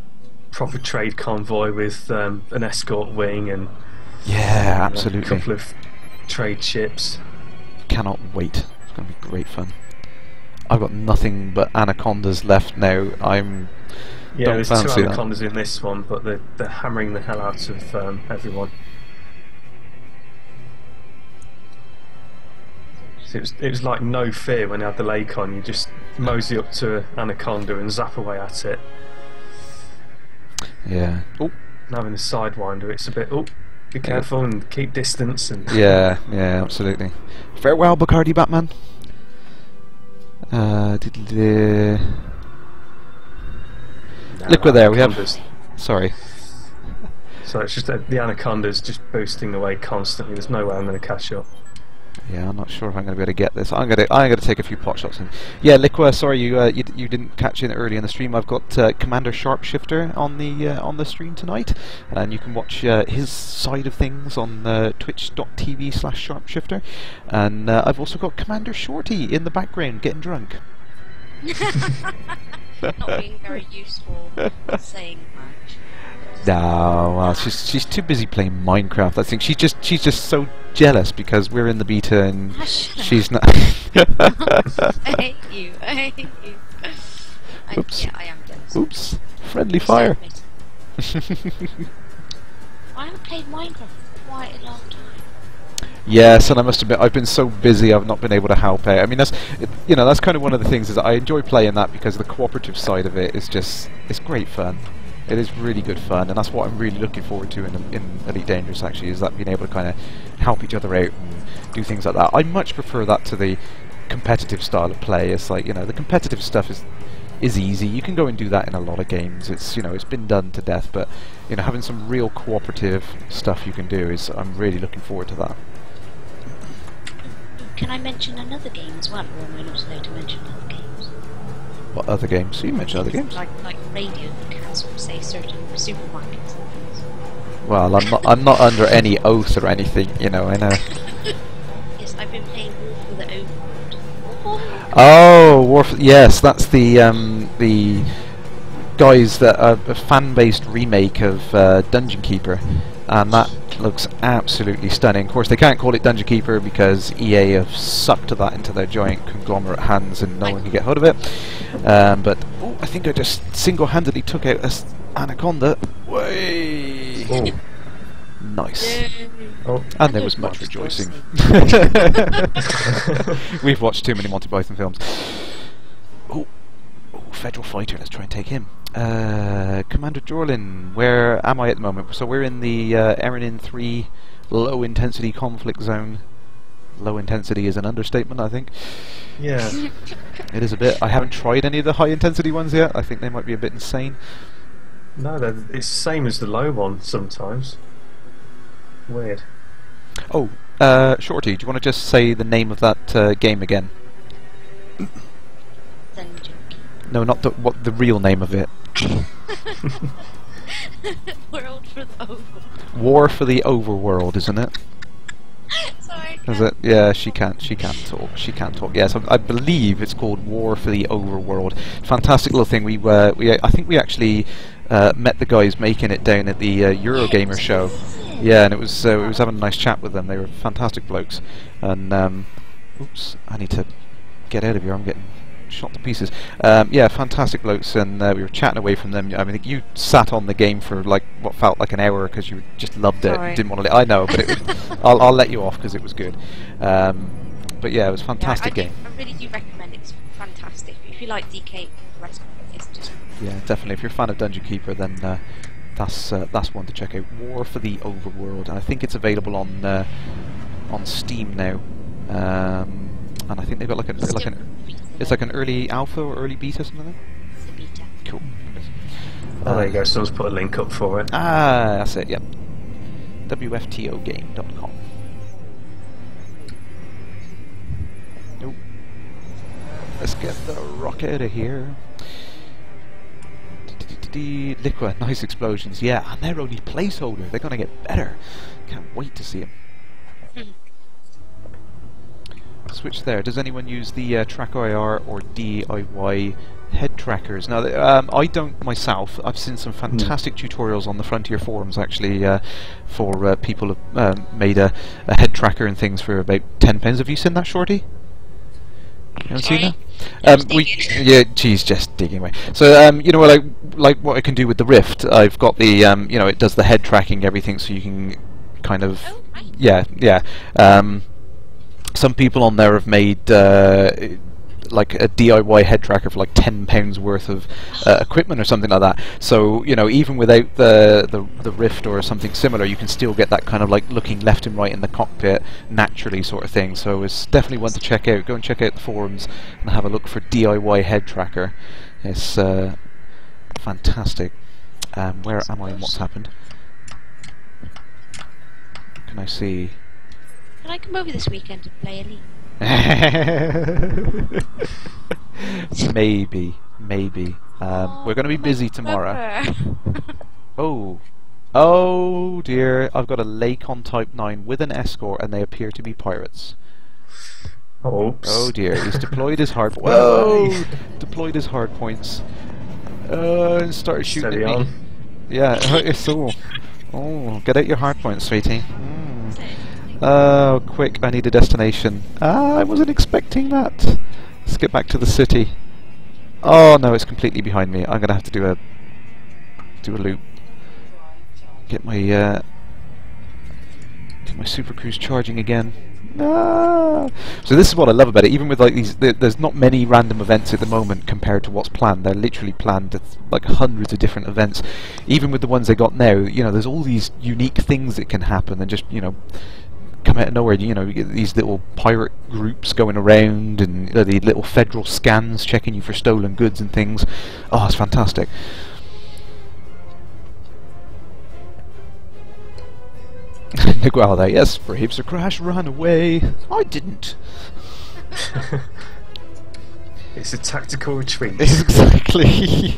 Proper trade convoy with an escort wing and
absolutely
a couple of trade ships.
Cannot wait. It's going to be great fun. I've got nothing but anacondas left now.
There's two anacondas in this one, but they're hammering the hell out of everyone. So it was like no fear when you had the lake on. You just mosey up to an anaconda and zap away at it.
Yeah.
Oh, having a Sidewinder, it's a bit. Oh, be careful and keep distance and.
Yeah, absolutely. Farewell, Bacardi Batman. Look, we're there. We have. Sorry.
So it's just the anaconda's just boosting away constantly. There's no way I'm going to catch up.
Yeah, I'm not sure if I'm going to be able to get this. I'm going to take a few pot shots in. Yeah, Liqua, sorry you didn't catch in early in the stream. I've got Commander SharpShifter on the stream tonight, and you can watch his side of things on twitch.tv/SharpShifter. And I've also got Commander Shorty in the background getting drunk.
Not being very useful saying much.
No, well, she's too busy playing Minecraft. I think she's just so jealous because we're in the beta and she's not.
I hate you.
Oops.
Yeah, I am jealous.
Oops. Friendly fire.
I haven't played Minecraft for quite a long time.
Yes, and I must admit I've been so busy I've not been able to help out. I mean, that's kind of one of the things is that I enjoy playing that because the cooperative side of it is it's great fun. It is really good fun, and that's what I'm really looking forward to in Elite Dangerous, actually, is that being able to kind of help each other out and do things like that. I much prefer that to the competitive style of play. It's like, you know, the competitive stuff is easy. You can go and do that in a lot of games. It's, you know, it's been done to death, but, you know, having some real cooperative stuff you can do I'm really looking forward to that.
Can I mention another game as well, or am I not allowed to mention other games?
What other games? So you mentioned other games?
Like radio cancel, say certain supermarkets and things.
Well, I'm not under any oath or anything, you know. I know.
Yes, I've been playing War for the Overworld.
Oh, yes, that's the guys that are a fan-based remake of Dungeon Keeper, and that looks absolutely stunning. Of course, they can't call it Dungeon Keeper because EA have sucked that into their giant conglomerate hands, and no one can get hold of it. But oh, I think I just single-handedly took out this anaconda. Way.
Oh.
Nice.
Oh.
And there was much rejoicing. We've watched too many Monty Python films. Oh, Federal Fighter, let's try and take him. Commander Jorlin, where am I at the moment? So we're in the Erenin 3 low intensity conflict zone. Low intensity is an understatement, I think.
Yeah.
It is a bit. I haven't tried any of the high intensity ones yet. I think they might be a bit insane.
No, it's the same as the low one sometimes. Weird.
Oh, Shorty, do you want to just say the name of that game again?
Dungeon
No, not what the real name of it.
World for the Overworld.
War for the Overworld, isn't it?
Sorry.
Is it? Yeah, she can't talk. She can't talk. Yes, I believe it's called War for the Overworld. Fantastic little thing. I think we actually met the guys making it down at the Eurogamer show. Yeah, and it was having a nice chat with them. They were fantastic blokes. And oops, I need to get out of here. I'm getting shot to pieces. Yeah, fantastic blokes, and we were chatting away from them. I mean, you sat on the game for like what felt like an hour because you just loved it.
Sorry.
Didn't want to. I know, but it was, I'll let you off because it was good. But yeah, it was a fantastic game.
I really do recommend it. It's fantastic. If you like DK, it's just
Yeah, definitely. If you're a fan of Dungeon Keeper, then that's one to check out. War for the Overworld, and I think it's available on Steam now. And I think they've got it's like an early alpha or early beta, something like that.
it's a beta.
Cool.
Oh, there you go. Someone's put a link up for it.
Ah, that's it. Yep. WFTOgame.com. Nope. Let's get the rock out of here. Liquid, nice explosions. Yeah, and they're only placeholder. They're gonna get better. Can't wait to see them. Switch there. Does anyone use the Track IR or DIY head trackers? Now, I don't myself. I've seen some fantastic tutorials on the Frontier forums actually for people who've made a head tracker and things for about £10. Have you seen that, Shorty? You haven't seen that? Yeah, geez, just digging away. So, you know, like what I can do with the Rift, I've got the, you know, it does the head tracking, everything, so you can kind of, yeah. Some people on there have made like a DIY head tracker for like £10 worth of equipment or something like that. So, you know, even without the Rift or something similar, you can still get that kind of like looking left and right in the cockpit naturally sort of thing. So it's definitely one to check out. Go and check out the forums and have a look for DIY head tracker. It's fantastic. Where am I and what's happened? Can I see?
Can I come over this weekend and play Elite?
Maybe. We're going to be busy tomorrow. Oh dear, I've got a Lakon Type 9 with an escort and they appear to be pirates.
Oops.
Oh dear, he's deployed his hard deployed his hard points. And started shooting
Steady
at me.
on.
Yeah, it's all. Oh, get out your hard points, sweetie. Oh, quick, I need a destination. I wasn't expecting that. Let's get back to the city. Oh no, it's completely behind me. I'm gonna have to do a loop. Get my Super Cruise charging again. So this is what I love about it. Even with like these, there's not many random events at the moment compared to what's planned. They're literally planned like hundreds of different events. Even with the ones they got now, you know, there's all these unique things that can happen, and just, you know, come out of nowhere. You know, you get these little pirate groups going around, and the little federal scans checking you for stolen goods and things. Oh, it's fantastic. Well, there, yes, brave Sir Crash ran away. I didn't.
It's a tactical retreat.
Exactly.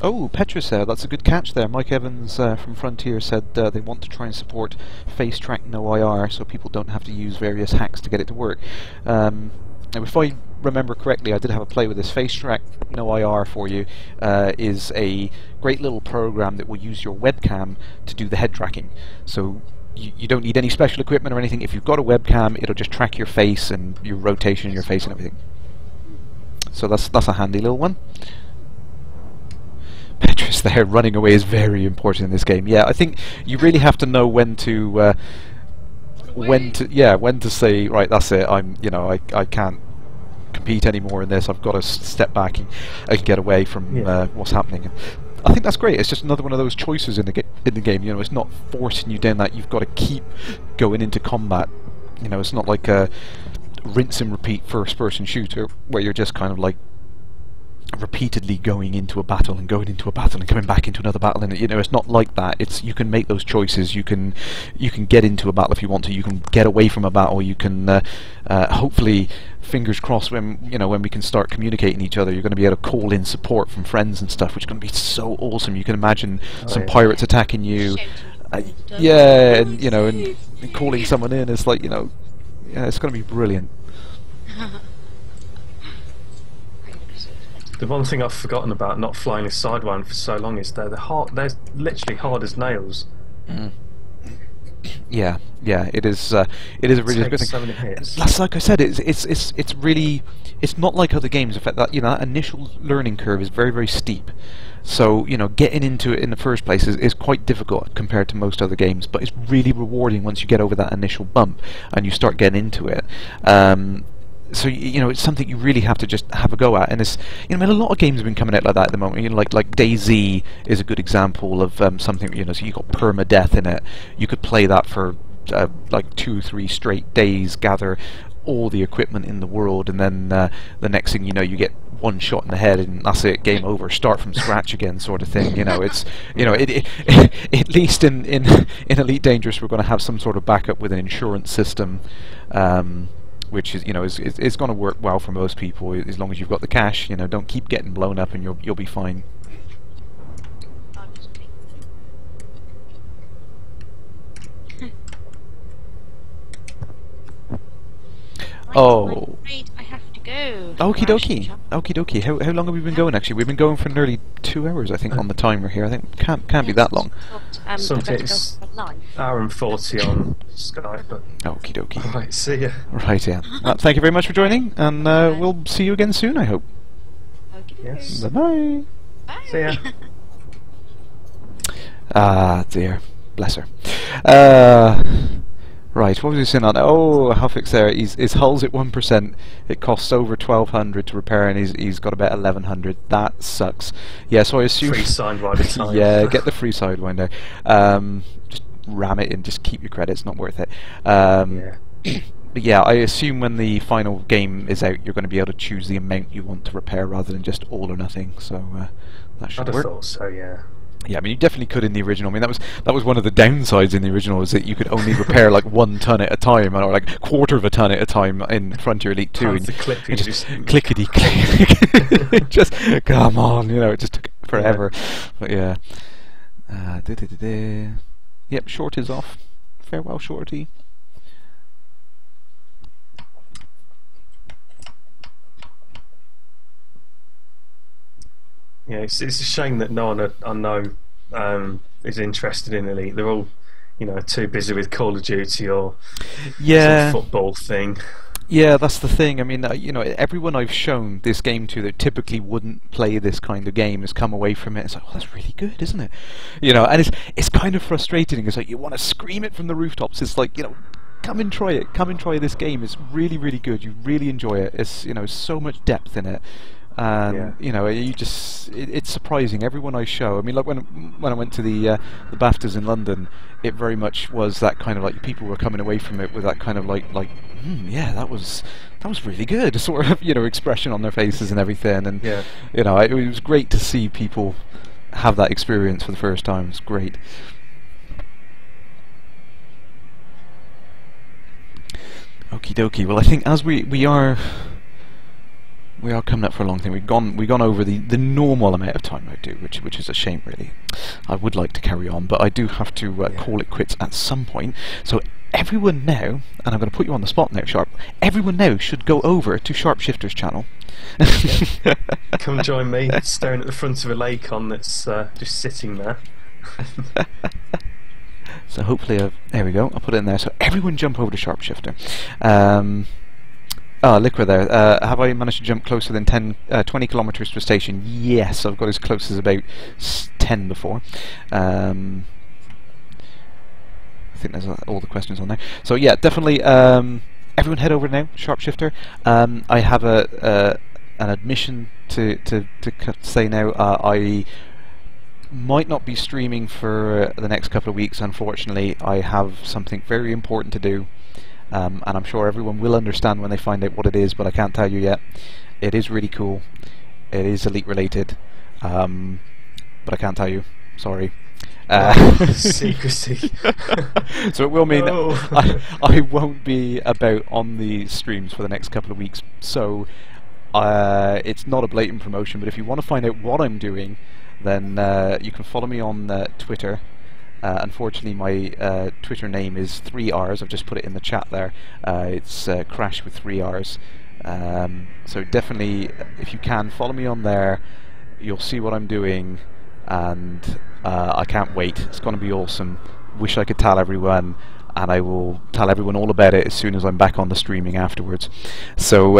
Oh, Petra said, that's a good catch there. Mike Evans from Frontier said they want to try and support face track no IR so people don't have to use various hacks to get it to work. Now if I remember correctly, I did have a play with this. Face Track No IR for you is a great little program that will use your webcam to do the head tracking. So you don't need any special equipment or anything. If you've got a webcam, it'll just track your face and your rotation in your face and everything. So that's a handy little one. Petrus there running away is very important in this game. Yeah, I think you really have to know when to say, right, that's it. I can't compete anymore in this. I've got to step back and get away from what's happening. And I think that's great. It's just another one of those choices in the game. You know, it's not forcing you down that you've got to keep going into combat. You know, it's not like a rinse and repeat first-person shooter where you're just kind of like repeatedly going into a battle and going into a battle and coming back into another battle, and you know, it's not like that. It's, you can make those choices. You can get into a battle if you want to. You can get away from a battle. You can hopefully, fingers crossed, when we can start communicating each other, you're going to be able to call in support from friends and stuff, which is going to be so awesome. You can imagine some pirates attacking you, and you know, and calling someone in. It's like, you know, yeah, it's going to be brilliant.
The one thing I've forgotten about not flying a Sidewinder for so long is they're literally hard as nails.
Mm. Yeah, it is a really good thing.
So many hits.
That's like I said, it's really, it's not like other games. In fact, that, you know, that initial learning curve is very, very steep. So, you know, getting into it in the first place is quite difficult compared to most other games, but it's really rewarding once you get over that initial bump and you start getting into it. So, you know, it's something you really have to just have a go at, and it's, you know, I mean, a lot of games have been coming out like that at the moment. You know, like DayZ is a good example of something. You know, so you got permadeath in it. You could play that for like 2-3 straight days, gather all the equipment in the world, and then the next thing you know, you get one shot in the head, and that's it, game over. Start from scratch again, sort of thing. You know, it's, you know, at least in Elite Dangerous, we're going to have some sort of backup with an insurance system. Which is, you know, is going to work well for most people as long as you've got the cash. You know, don't keep getting blown up, and you'll be fine. Oh.
I have to go.
Okie dokie. Okie dokie. How long have we been going? Actually, we've been going for nearly 2 hours, I think, on the timer here. I think can't be that long.
Something it's hour and 40 on Skype. But
okie dokie.
Right, see ya.
Right, yeah. Well, thank you very much for joining, and we'll see you again soon, I hope.
Yes.
Bye-bye.
Bye.
See ya.
Ah, dear. Bless her. Right, what was he saying on? Oh, Huffix there. His hull's at 1%. It costs over 1,200 to repair, and he's got about 1,100. That sucks. Yeah, so I assume
free Sidewinder time.
Yeah, get the free Sidewinder. Just ram it and just keep your credits. Not worth it.
Yeah.
But yeah, I assume when the final game is out, you're going to be able to choose the amount you want to repair rather than just all or nothing. So that should
I'd have
work.
thought so, yeah.
Yeah, I mean, you definitely could in the original. I mean, that was one of the downsides in the original, is that you could only repair like 1 ton at a time, or like quarter of a ton at a time in Frontier Elite 2. And
you
just clickety click. Just come on, you know, it just took forever. Yeah. But yeah. Yep, Shorty's off. Farewell, Shorty.
Yeah, it's a shame that no one I know is interested in Elite. They're all, you know, too busy with Call of Duty or some football thing.
Yeah, that's the thing. I mean, you know, everyone I've shown this game to that typically wouldn't play this kind of game has come away from it. It's like, oh, that's really good, isn't it? You know, and it's kind of frustrating. It's like you want to scream it from the rooftops. It's like, you know, come and try it. Come and try this game. It's really, really good. You really enjoy it. It's, you know, so much depth in it. And you know, you just it's surprising. Everyone I show, I mean, like when I went to the BAFTAs in London, it very much was that kind of like, people were coming away from it with that kind of like yeah, that was really good sort of, you know, expression on their faces and everything. And you know, it was great to see people have that experience for the first time. It's great. Okie dokie. Well, I think as we are coming up for a long thing. We've gone over the normal amount of time I do, which is a shame, really. I would like to carry on, but I do have to call it quits at some point. So everyone now, and I'm going to put you on the spot now, Sharp, everyone now should go over to SharpShifter's channel.
Come join me, staring at the front of a Lakon that's just sitting there.
So hopefully, there we go, I'll put it in there. So everyone jump over to SharpShifter. Liquor there. Have I managed to jump closer than 20 kilometers to a station? Yes, I've got as close as about 10 before. I think there's all the questions on there. So yeah, definitely. Everyone head over now, SharpShifter. I have an admission to say now. I might not be streaming for the next couple of weeks. Unfortunately, I have something very important to do. And I'm sure everyone will understand when they find out what it is, but I can't tell you yet. It is really cool. It is Elite related, but I can't tell you. Sorry.
Secrecy.
So it will mean
No.
I won't be about on the streams for the next couple of weeks. So it's not a blatant promotion, but if you want to find out what I'm doing, then you can follow me on Twitter. Unfortunately, my Twitter name is 3 R's. I've just put it in the chat there. It's Kerrash with 3 R's. So definitely, if you can, follow me on there. You'll see what I'm doing, and I can't wait. It's going to be awesome. Wish I could tell everyone, and I will tell everyone all about it as soon as I'm back on the streaming afterwards. So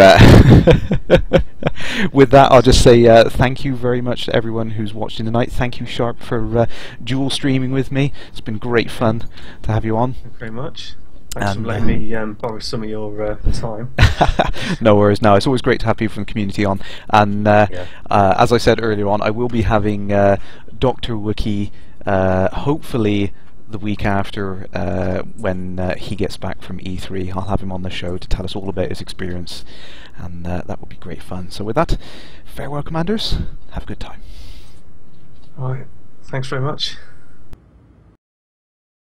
with that, I'll just say thank you very much to everyone who's watching tonight. Thank you, Sharp, for dual streaming with me. It's been great fun to have you on.
Thank you very much. Thanks for letting me borrow some of your time.
No worries. No, it's always great to have people from the community on. And as I said earlier on, I will be having Dr. Wookie hopefully the week after when he gets back from E3. I'll have him on the show to tell us all about his experience, and that will be great fun. So with that, farewell, Commanders. Have a good time.
All right. Thanks very much.